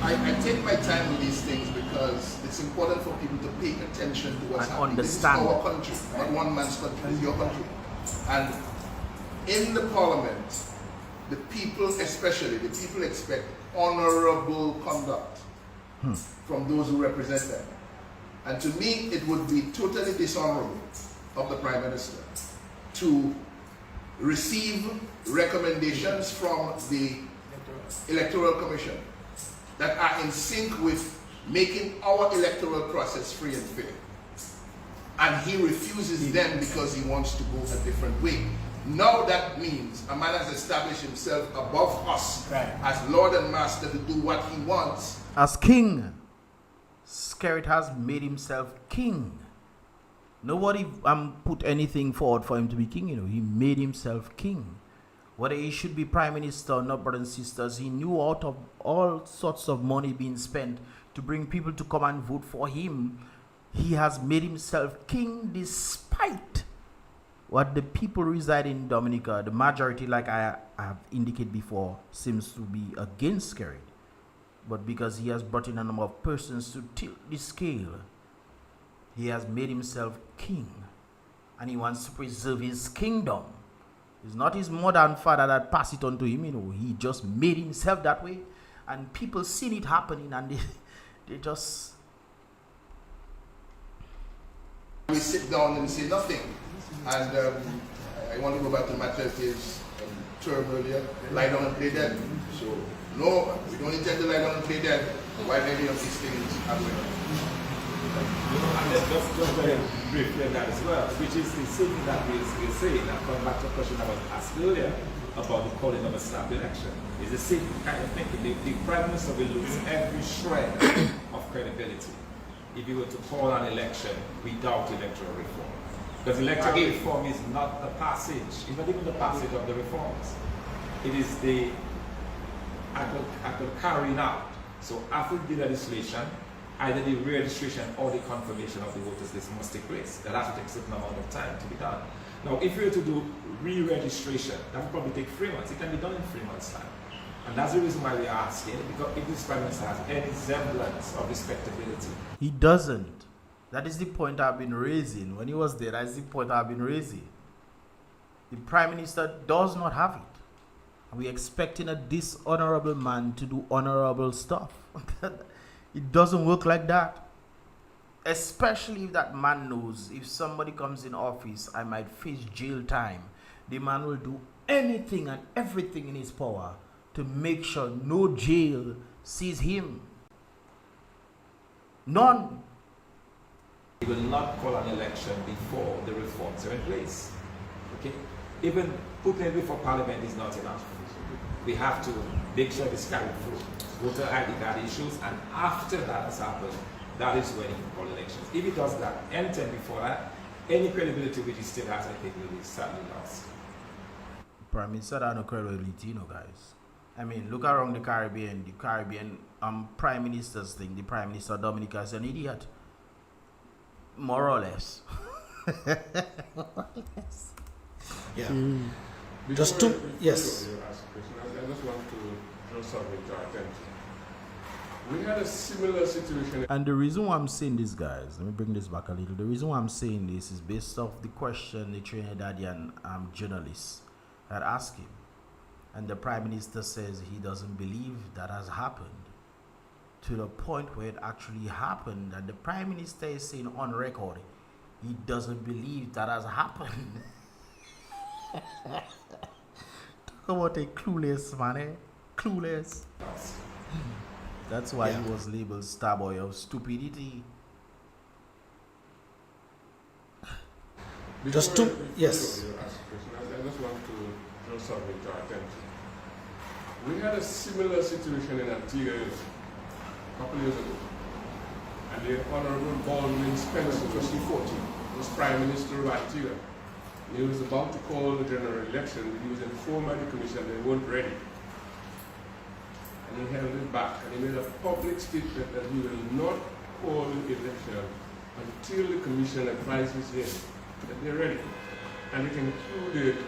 I take my time with these things because it's important for people to pay attention to what's happening. Understand. This is our country, not one man's country. This is your country. And in the Parliament, the people especially, the people expect honorable conduct from those who represent them. And to me, it would be totally dishonorable of the Prime Minister to receive recommendations from the Electoral Commission that are in sync with making our electoral process free and fair. And he refuses them because he wants to go a different way. Now that means a man has established himself above us as Lord and Master to do what he wants. As king, Skerritt has made himself king. Nobody put anything forward for him to be king, you know. He made himself king. Whether he should be prime minister or not, brothers and sisters, he knew out of all sorts of money being spent to bring people to come and vote for him. He has made himself king despite what the people reside in Dominica, the majority, like I have indicated before, seems to be against Skerritt. But because he has brought in a number of persons to tilt the scale, he has made himself king. And he wants to preserve his kingdom. It's not his mother and father that pass it on to him, you know. He just made himself that way. And people seen it happening and they just... We sit down and say nothing. And I want to go back to BrBpTV's term earlier, lie down and play dead. So, no, we don't intend to lie down and play dead while any of these things are going on. And then just very briefly on that as well, which is the same thing that we're saying, and coming back to a question I was asked earlier about the calling of a snap election. It's the same kind of thing. The Prime Minister will lose every shred credibility if you were to call an election without electoral reform. Because electoral reform is not the passage, it's not even the passage of the reforms. It is the actual carrying out. So after the legislation, either the re-registration or the confirmation of the voters list must take place. That has to take a certain amount of time to be done. Now, if you were to do re-registration, that would probably take 3 months. It can be done in 3 months' time. And that's the reason why we are asking, because if this Prime Minister has any semblance of respectability. He doesn't. That is the point I've been raising. When he was there, that's the point I've been raising. The Prime Minister does not have it. We're expecting a dishonorable man to do honorable stuff. It doesn't work like that. Especially if that man knows if somebody comes in office, I might face jail time. The man will do anything and everything in his power to make sure no jail sees him. None. He will not call an election before the reforms are in place. Okay? Even putting it before Parliament is not enough. We have to make sure it's carried through. Voter ID card issues, and after that has happened, that is when he can call elections. If he does that anytime before that, any credibility which he still has, I think, will be sadly lost. Prime Minister has no credibility, you know, guys. I mean, look around the Caribbean Prime Minister's thing. The Prime Minister Dominica is an idiot. More or less. Yeah. Before Just two, you yes. ask a question, I just want to draw something to our attention. We had a similar situation. And the reason why I'm saying this, guys, let me bring this back a little. The reason why I'm saying this is based off the question the Trinidadian journalists had asked him. And the Prime Minister says he doesn't believe that has happened, to the point where it actually happened. And the Prime Minister is saying on record, he doesn't believe that has happened. Talk about a clueless man, eh? Clueless. That's why he was labeled Starboy of stupidity. Just two, yes. I just want to draw something to our attention. We had a similar situation in Antigua a couple of years ago. And the Honorable Baldwin Spencer, 2014, was Prime Minister of Antigua. He was about to call the general election, but he was informed by the commission they weren't ready. And he held it back, and he made a public statement that he will not call the election until the commission advises him that they're ready. And it included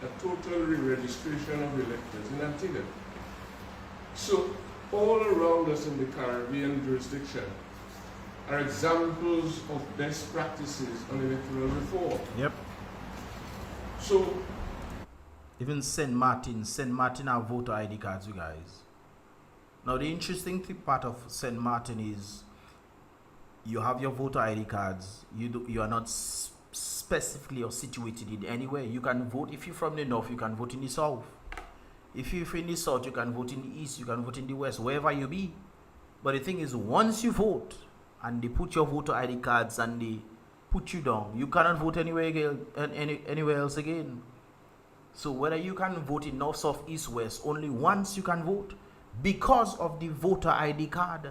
a total re-registration of electors in Antigua. So all around us in the Caribbean jurisdiction are examples of best practices on electoral reform. Yep. So even St. Martin have voter ID cards, you guys. Now the interesting part of St. Martin is you have your voter ID cards. You are not specifically or situated in anywhere. You can vote. If you're from the north, you can vote in the south. If you're in the south, you can vote in the east, you can vote in the west, wherever you be. But the thing is, once you vote and they put your voter ID cards and they put you down, you cannot vote anywhere else again. So whether you can vote in north, south, east, west, only once you can vote because of the voter ID card.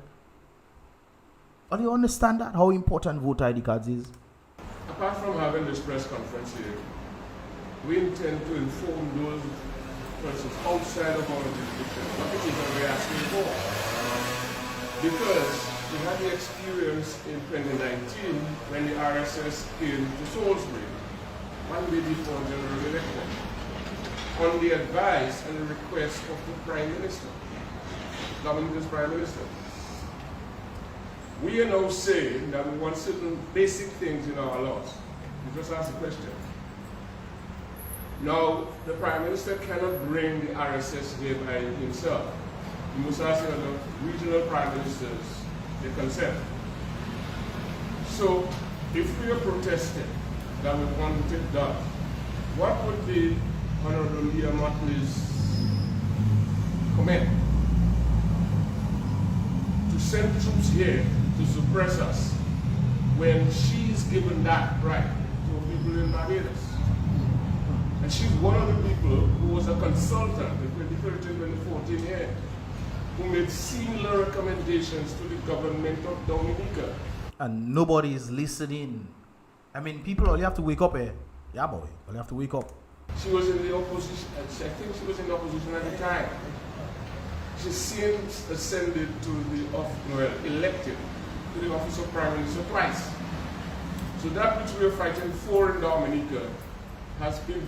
Do you understand that? How important voter ID cards is? apart from having this press conference here, we intend to inform those persons outside of our jurisdiction what it is that we're asking for. Because we had the experience in 2019 when the RSS came to Salisbury, one day before general election, on the advice and the request of the Prime Minister, Government's Prime Minister. We are now saying that we want certain basic things in our laws. We just asked the question. Now, the Prime Minister cannot bring the RSS here by himself. He must ask the regional Prime Ministers their consent. So, if we are protesting that we want it done, what would be Honorable Leah Motley's comment? To send troops here to suppress us when she's given that right to people in Barbados. And she's one of the people who was a consultant in 2013-2014 here. who made similar recommendations to the government of Dominica. And nobody is listening. I mean, people only have to wake up here. Yeah, boy, only have to wake up. She was in the opposition, I think she was in the opposition at the time. She since ascended to elected to the office of Prime Minister twice. So that which we are fighting for in Dominica has been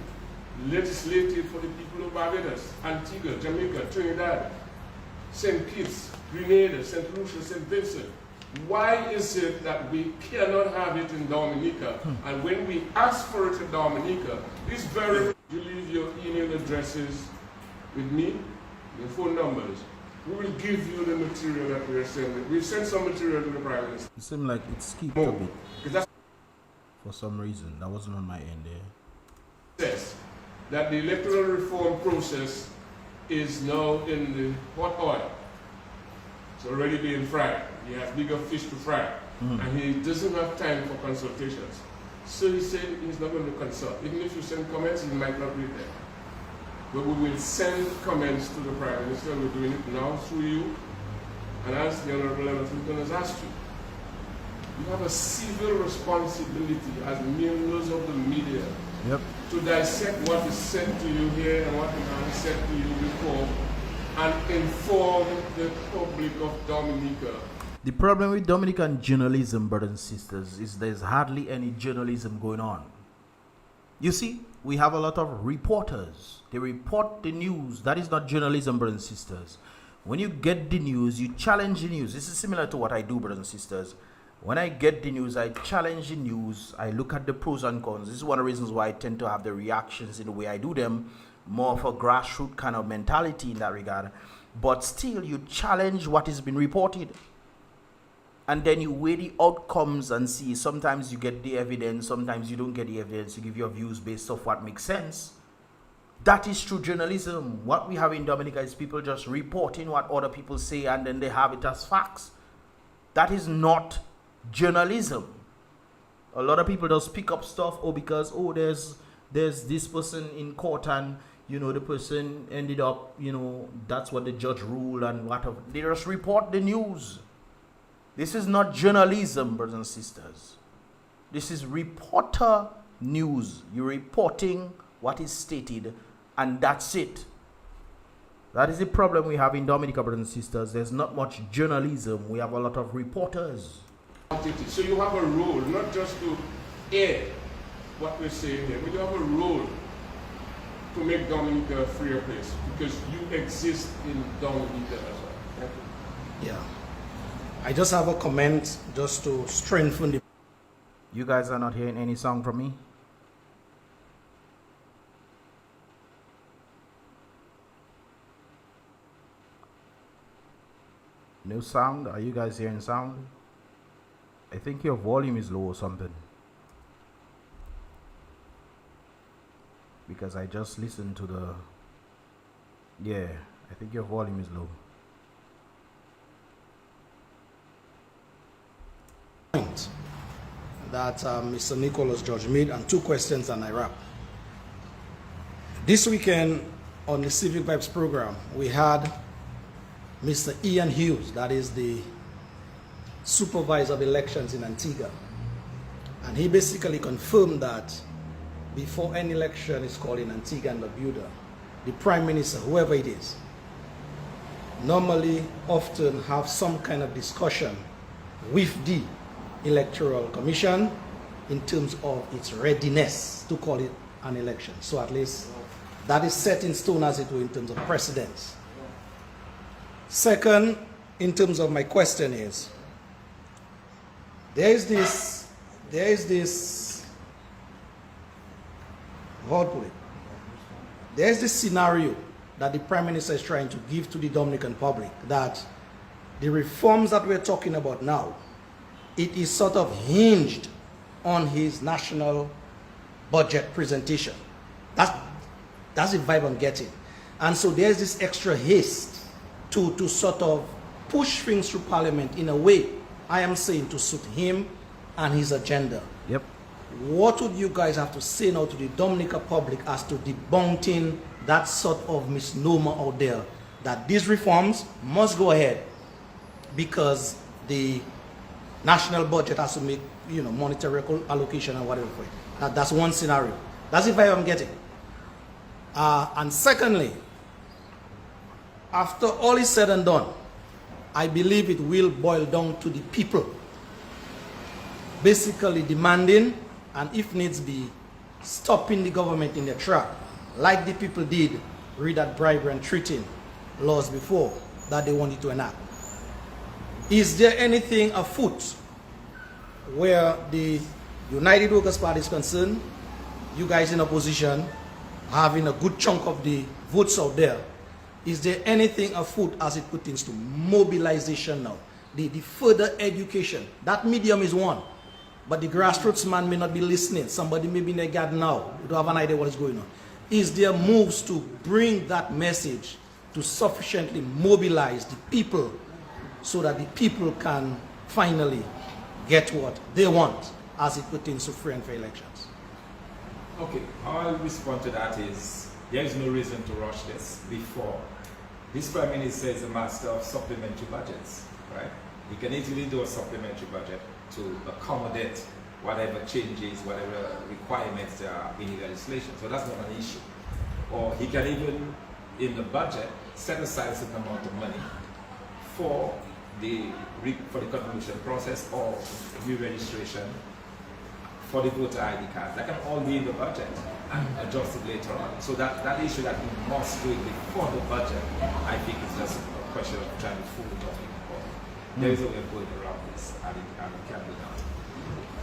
legislated for the people of Barbados, Antigua, Jamaica, Trinidad, St. Kitts, Grenada, St. Lucia, St. Vincent. Why is it that we cannot have it in Dominica? And when we ask for it in Dominica, this very, you leave your email addresses with me, your phone numbers. We will give you the material that we are sending. We've sent some material to the Prime Minister. It seemed like it skipped a bit. For some reason, that wasn't on my end there. Says that the electoral reform process is now in the hot oil. It's already being fried. He has bigger fish to fry. And he doesn't have time for consultations. So he said he's not going to consult. Even if you send comments, he might not read them. But we will send comments to the Prime Minister. We're doing it now through you. And as the Honorable Electoral has asked you, you have a civil responsibility as members of the media to dissect what is said to you here and what is said to you before and inform the public of Dominica. The problem with Dominican journalism, brothers and sisters, is there's hardly any journalism going on. You see, we have a lot of reporters. They report the news. That is not journalism, brothers and sisters. When you get the news, you challenge the news. This is similar to what I do, brothers and sisters. When I get the news, I challenge the news. I look at the pros and cons. This is one of the reasons why I tend to have the reactions in the way I do them, more of a grassroots kind of mentality in that regard. But still, you challenge what has been reported. And then you weigh the outcomes and see. Sometimes you get the evidence, sometimes you don't get the evidence. You give your views based off what makes sense. That is true journalism. What we have in Dominica is people just reporting what other people say and then they have it as facts. That is not journalism. A lot of people just pick up stuff because there's this person in court and the person ended up that's what the judge ruled and whatever. They just report the news. This is not journalism, brothers and sisters. This is reporter news. You're reporting what is stated and that's it. That is the problem we have in Dominica, brothers and sisters. There's not much journalism. We have a lot of reporters. So you have a role, not just to air what we're saying here, but you have a role to make Dominica a freer place because you exist in Dominica as well. Thank you. Yeah. I just have a comment just to strengthen the... You guys are not hearing any song from me? No sound? Are you guys hearing sound? I think your volume is low or something. Because I just listened to the... Yeah, I think your volume is low. That Mr. Nicholas George made, and 2 questions and I wrap. This weekend on the Civic Vibes program, we had Mr. Ian Hughes, that is the supervisor of elections in Antigua. And he basically confirmed that before any election is called in Antigua and Barbuda, the Prime Minister, whoever it is, normally often have some kind of discussion with the Electoral Commission in terms of its readiness to call it an election. So at least that is set in stone, as it were, in terms of precedence. Second, in terms of my question is, there is this, how to put it? There is this scenario that the Prime Minister is trying to give to the Dominican public, that the reforms that we're talking about now, it is sort of hinged on his national budget presentation. That's the vibe I'm getting. And so there's this extra haste to sort of push things through Parliament in a way, I am saying, to suit him and his agenda. Yep. What would you guys have to say now to the Dominica public as to debunking that sort of misnomer out there that these reforms must go ahead because the national budget has to make, monetary allocation and whatever for it. That's one scenario. That's if I am getting. And secondly, after all is said and done, I believe it will boil down to the people basically demanding, and if needs be, stopping the government in their track, like the people did read that bribery and treating laws before that they wanted to enact. Is there anything afoot where the United Workers' Party is concerned? You guys in opposition, having a good chunk of the votes out there, is there anything afoot as it pertains to mobilization now? The further education, that medium is one, but the grassroots man may not be listening. Somebody may be in their garden now, you don't have an idea what is going on. Is there moves to bring that message to sufficiently mobilize the people so that the people can finally get what they want as it pertains to free and fair elections? Okay, I'll respond to that is, there is no reason to rush this before. This Prime Minister is a master of supplementary budgets, right? He can easily do a supplementary budget to accommodate whatever changes, whatever requirements there are in the legislation. So that's not an issue. Or he can even, in the budget, set aside a certain amount of money for the contribution process or re-registration for the voter ID cards. That can all be in the budget and adjusted later on. So that issue that we must do it before the budget, I think it's just a question of trying to fool the government. There is a way of going around this, and it can be done.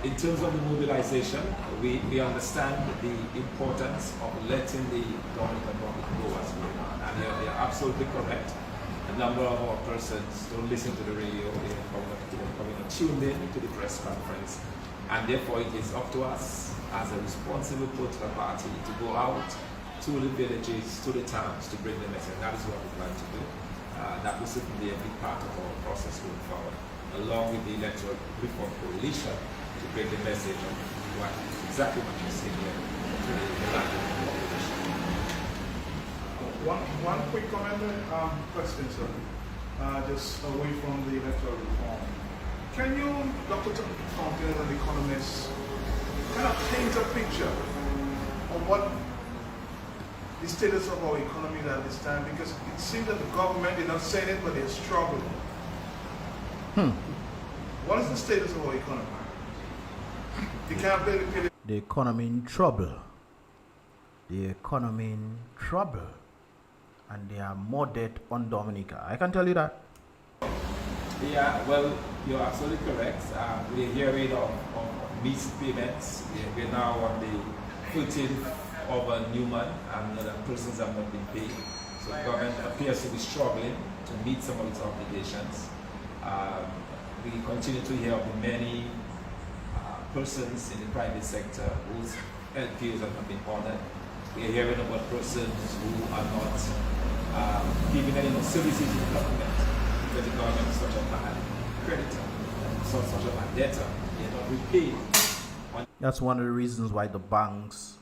In terms of the mobilization, we understand the importance of letting the government go as going on. And they're absolutely correct. A number of our persons don't listen to the radio, they're coming tuned in to the press conference. And therefore it is up to us as a responsible political party to go out to the villages, to the towns to bring the message. That is what we plan to do. That will certainly be a big part of our process going forward, along with the Electoral Reform Coalition, to bring the message of exactly what you're saying here to the Latin population. One quick comment, question, sir, just away from the electoral reform. Can you, Dr. Thompson, as an economist, kind of paint a picture of what the status of our economy is at this time? Because it seems that the government, they're not saying it, but they're struggling. What is the status of our economy? You can't pay the economy in trouble. The economy in trouble. And there are more debt on Dominica. I can tell you that. Yeah, well, you're absolutely correct. We're hearing of missed payments. We're now on the 13th of a new month, and the persons have not been paid. So the government appears to be struggling to meet some of its obligations. We continue to hear of the many persons in the private sector whose LPOs have not been honored. We are hearing about persons who are not giving any more services to the government because the government is such a bad creditor, such a bad debtor. They are not repaid. That's one of the reasons why the banks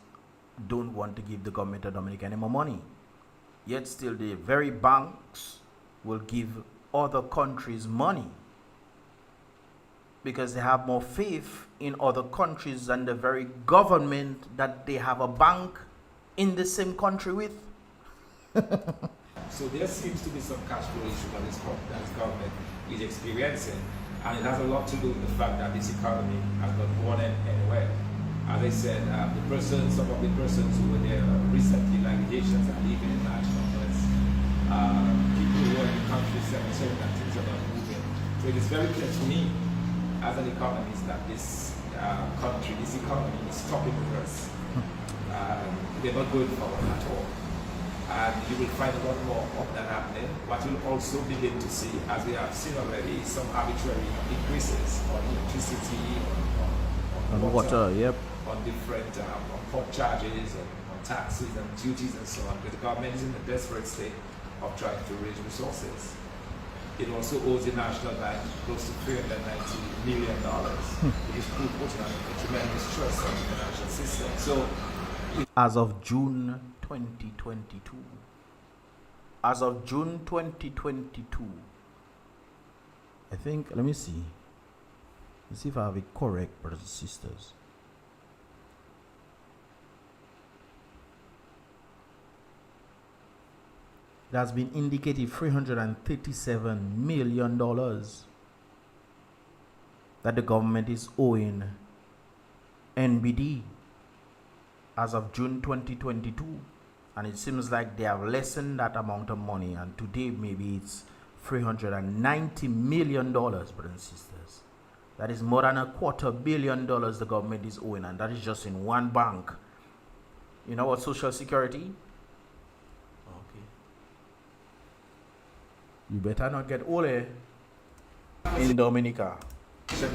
don't want to give the government of Dominica any more money. Yet still the very banks will give other countries money because they have more faith in other countries than the very government that they have a bank in the same country with. So there seems to be some cash flow issue that this government is experiencing, and it has a lot to do with the fact that this economy has not gone anywhere. As I said, some of the persons who were there recently, like the Haitians, are leaving in large numbers. People who are in the country saying that things are not moving. So it is very clear to me, as an economist, that this economy is stopping with us. They're not going forward at all. And you will find a lot more of that happening. What you'll also begin to see, as we have seen already, some arbitrary increases on electricity, on water, yep, on different on port charges, on taxes and duties and so on. But the government is in a desperate state of trying to raise resources. It also owes the National Bank close to $390 million, which is putting on a tremendous stress on the financial system. So, as of June 2022, as of June 2022, I think, let me see. Let's see if I have it correct, brothers and sisters. It has been indicated $337 million that the government is owing NBD as of June 2022. And it seems like they have lessened that amount of money, and today maybe it's $390 million, brothers and sisters. That is more than $250 million the government is owing, and that is just in one bank. You know what Social Security? Okay. You better not get ole in Dominica.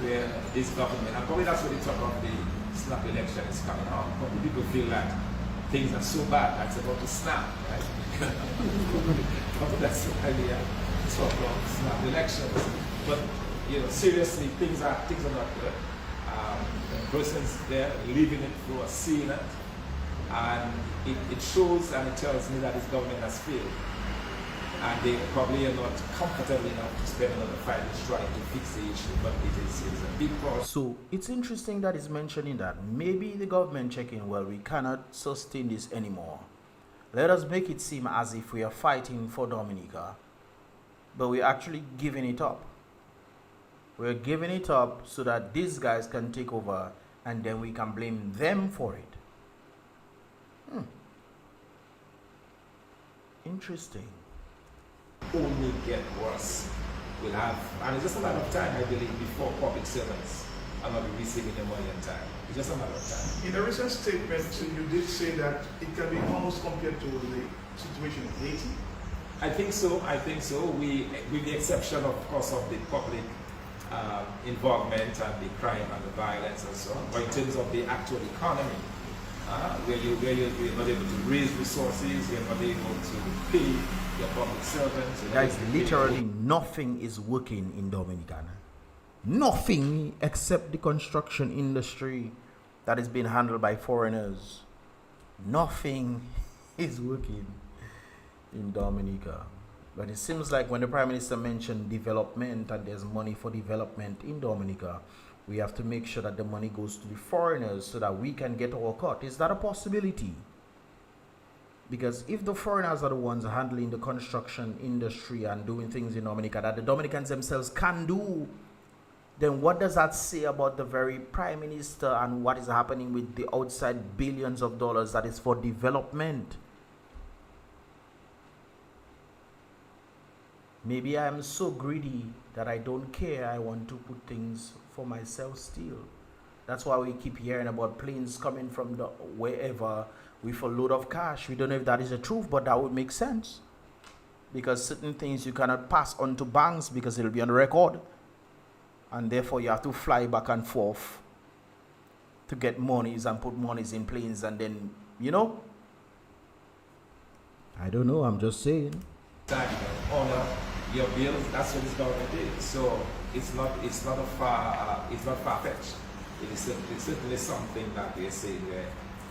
Where this government, and probably that's what they talk of the snap election is coming on. Probably people feel that things are so bad that it's about to snap, right? Probably that's why they talk about snap elections. But you know, seriously, things are not good. The person's there living it through a seeing it, and it shows and it tells me that this government has failed. And they probably are not comfortable enough to spend another 5 years trying to fix the issue, but it is a big problem. So it's interesting that it's mentioning that maybe the government checking, well, we cannot sustain this anymore. Let us make it seem as if we are fighting for Dominica, but we're actually giving it up. We're giving it up so that these guys can take over, and then we can blame them for it. Interesting. Only get worse. We'll have, and it's just a matter of time, I believe, before public servants are not receiving their money on time. It's just a matter of time. In a recent statement, you did say that it can be almost compared to the situation in Haiti. I think so. We, with the exception, of course, of the public involvement and the crime and the violence and so on, but in terms of the actual economy, where you're not able to raise resources, you're not able to pay your public servants. Guys, literally nothing is working in Dominica. Nothing except the construction industry that is being handled by foreigners. Nothing is working in Dominica. But it seems like when the Prime Minister mentioned development and there's money for development in Dominica, we have to make sure that the money goes to the foreigners so that we can get our cut. Is that a possibility? Because if the foreigners are the ones handling the construction industry and doing things in Dominica that the Dominicans themselves can do, then what does that say about the very Prime Minister and what is happening with the outside billions of dollars that is for development? Maybe I am so greedy that I don't care. I want to put things for myself still. That's why we keep hearing about planes coming from the wherever with a load of cash. We don't know if that is the truth, but that would make sense. Because certain things you cannot pass on to banks because it'll be on record. And therefore you have to fly back and forth to get monies and put monies in planes, and then, you know. I don't know, I'm just saying. Honor your bills. That's what this government is. So it's not far-fetched. It's certainly something that they're saying that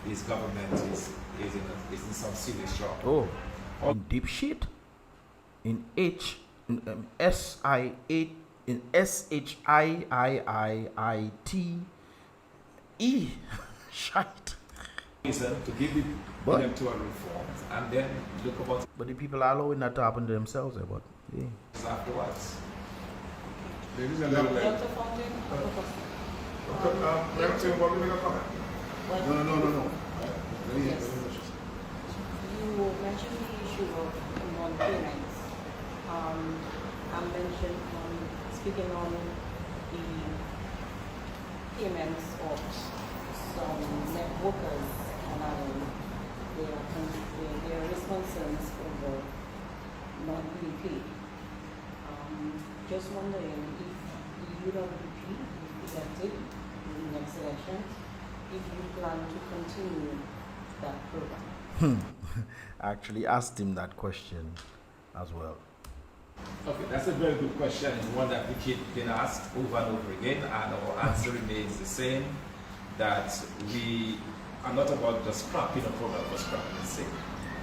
this government is in some serious trouble. Oh, in deep shit, in SHIIITE shite. Reason to give the electoral reforms and then look about. But the people are allowing that to happen to themselves, but yeah. Afterwards. Ladies and gentlemen, Dr. Remington, want to make a comment? No. Yes. You mentioned the issue of non-payments. I mentioned speaking on the payments of some net workers and their concerns over not being paid. Just wondering if the UWP is elected in the next election, if you plan to continue that program. I actually asked him that question as well. Okay, that's a very good question. It's one that we keep being asked over and over again, and our answer remains the same, that we are not about just scrapping a program for scrapping's sake.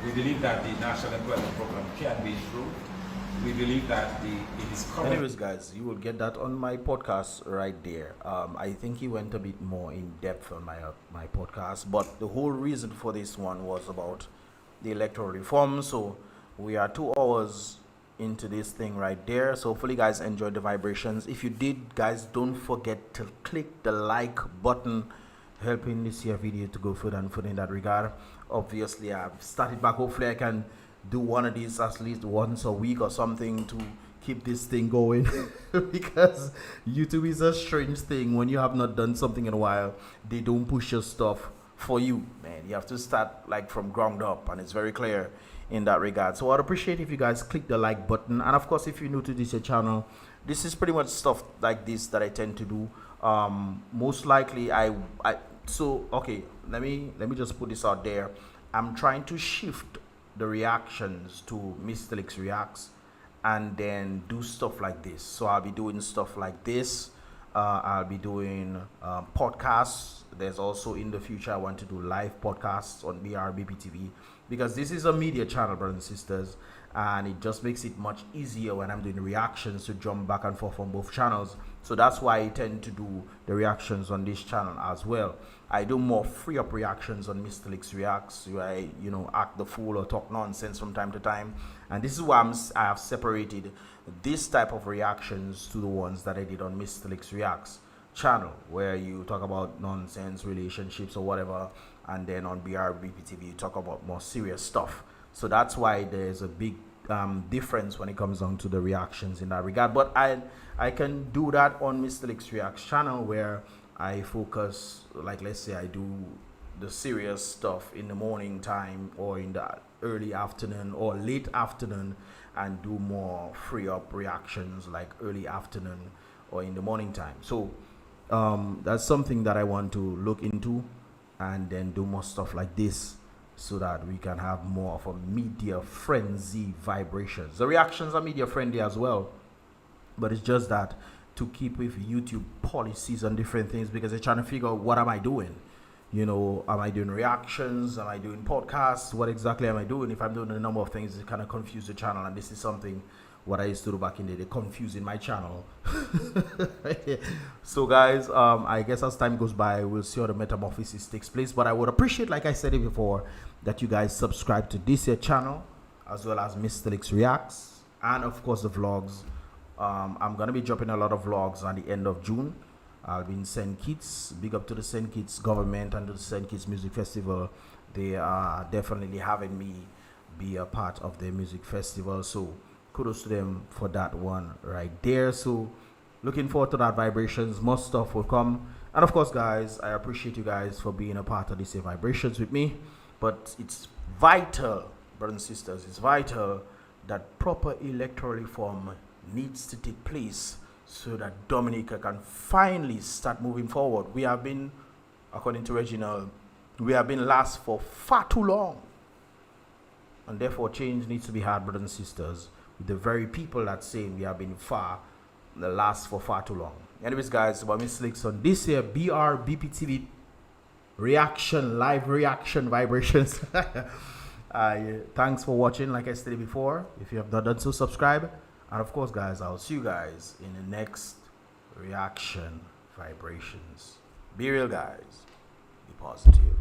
We believe that the National Employment Program can be improved. We believe that it is covered. Anyways, guys, you will get that on my podcast right there. I think he went a bit more in depth on my podcast, but the whole reason for this one was about the electoral reform. So we are 2 hours into this thing right there. So hopefully, guys, enjoyed the vibrations. If you did, guys, don't forget to click the like button, helping this here video to go further and further in that regard. Obviously, I've started back. Hopefully, I can do one of these at least once a week or something to keep this thing going because YouTube is a strange thing. When you have not done something in a while, they don't push your stuff for you, man. You have to start like from ground up, and it's very clear in that regard. So I'd appreciate if you guys click the like button, and of course, if you're new to this channel, this is pretty much stuff like this that I tend to do. Most likely so okay, let me just put this out there. I'm trying to shift the reactions to Mr. Licks Reacts and then do stuff like this. So I'll be doing stuff like this. I'll be doing podcasts. There's also in the future I want to do live podcasts on BrBpTV because this is a media channel, brothers and sisters, and it just makes it much easier when I'm doing reactions to jump back and forth on both channels. So that's why I tend to do the reactions on this channel as well. I do more free up reactions on Mr. Licks Reacts, where I, act the fool or talk nonsense from time to time. And this is why I have separated this type of reactions to the ones that I did on Mr. Licks Reacts channel, where you talk about nonsense, relationships or whatever, and then on BrBpTV you talk about more serious stuff. So that's why there's a big difference when it comes down to the reactions in that regard. But I can do that on Mr. Licks Reacts channel, where I focus, like let's say I do the serious stuff in the morning time or in the early afternoon or late afternoon, and do more free up reactions like early afternoon or in the morning time. So that's something that I want to look into, and then do more stuff like this so that we can have more of a media frenzy vibrations. The reactions are media friendly as well, but it's just that to keep with YouTube policies and different things, because they're trying to figure out what am I doing. Am I doing reactions? Am I doing podcasts? What exactly am I doing? If I'm doing a number of things, it kind of confuse the channel. And this is something what I used to do back in the day, confusing my channel. So guys, I guess as time goes by, we'll see how the metamorphosis takes place. But I would appreciate, like I said it before, that you guys subscribe to this here channel, as well as Mr. Licks Reacts, and of course the vlogs. I'm gonna be dropping a lot of vlogs on the end of June. I'll be in St. Kitts. Big up to the St. Kitts government and the St. Kitts Music Festival. They are definitely having me be a part of their music festival. So kudos to them for that one right there. So looking forward to that vibrations. More stuff will come. And of course, guys, I appreciate you guys for being a part of this vibrations with me. But it's vital, brothers and sisters, it's vital that proper electoral reform needs to take place so that Dominica can finally start moving forward. We have been, according to Reginald, we have been last for far too long. And therefore, change needs to be had, brothers and sisters, with the very people that say we have been last for far too long. Anyways, guys, about Mr. Licks on this here BrBpTV reaction, live reaction vibrations. Thanks for watching. Like I said before, if you have not done so, subscribe. And of course, guys, I'll see you guys in the next reaction vibrations. Be real, guys. Be positive.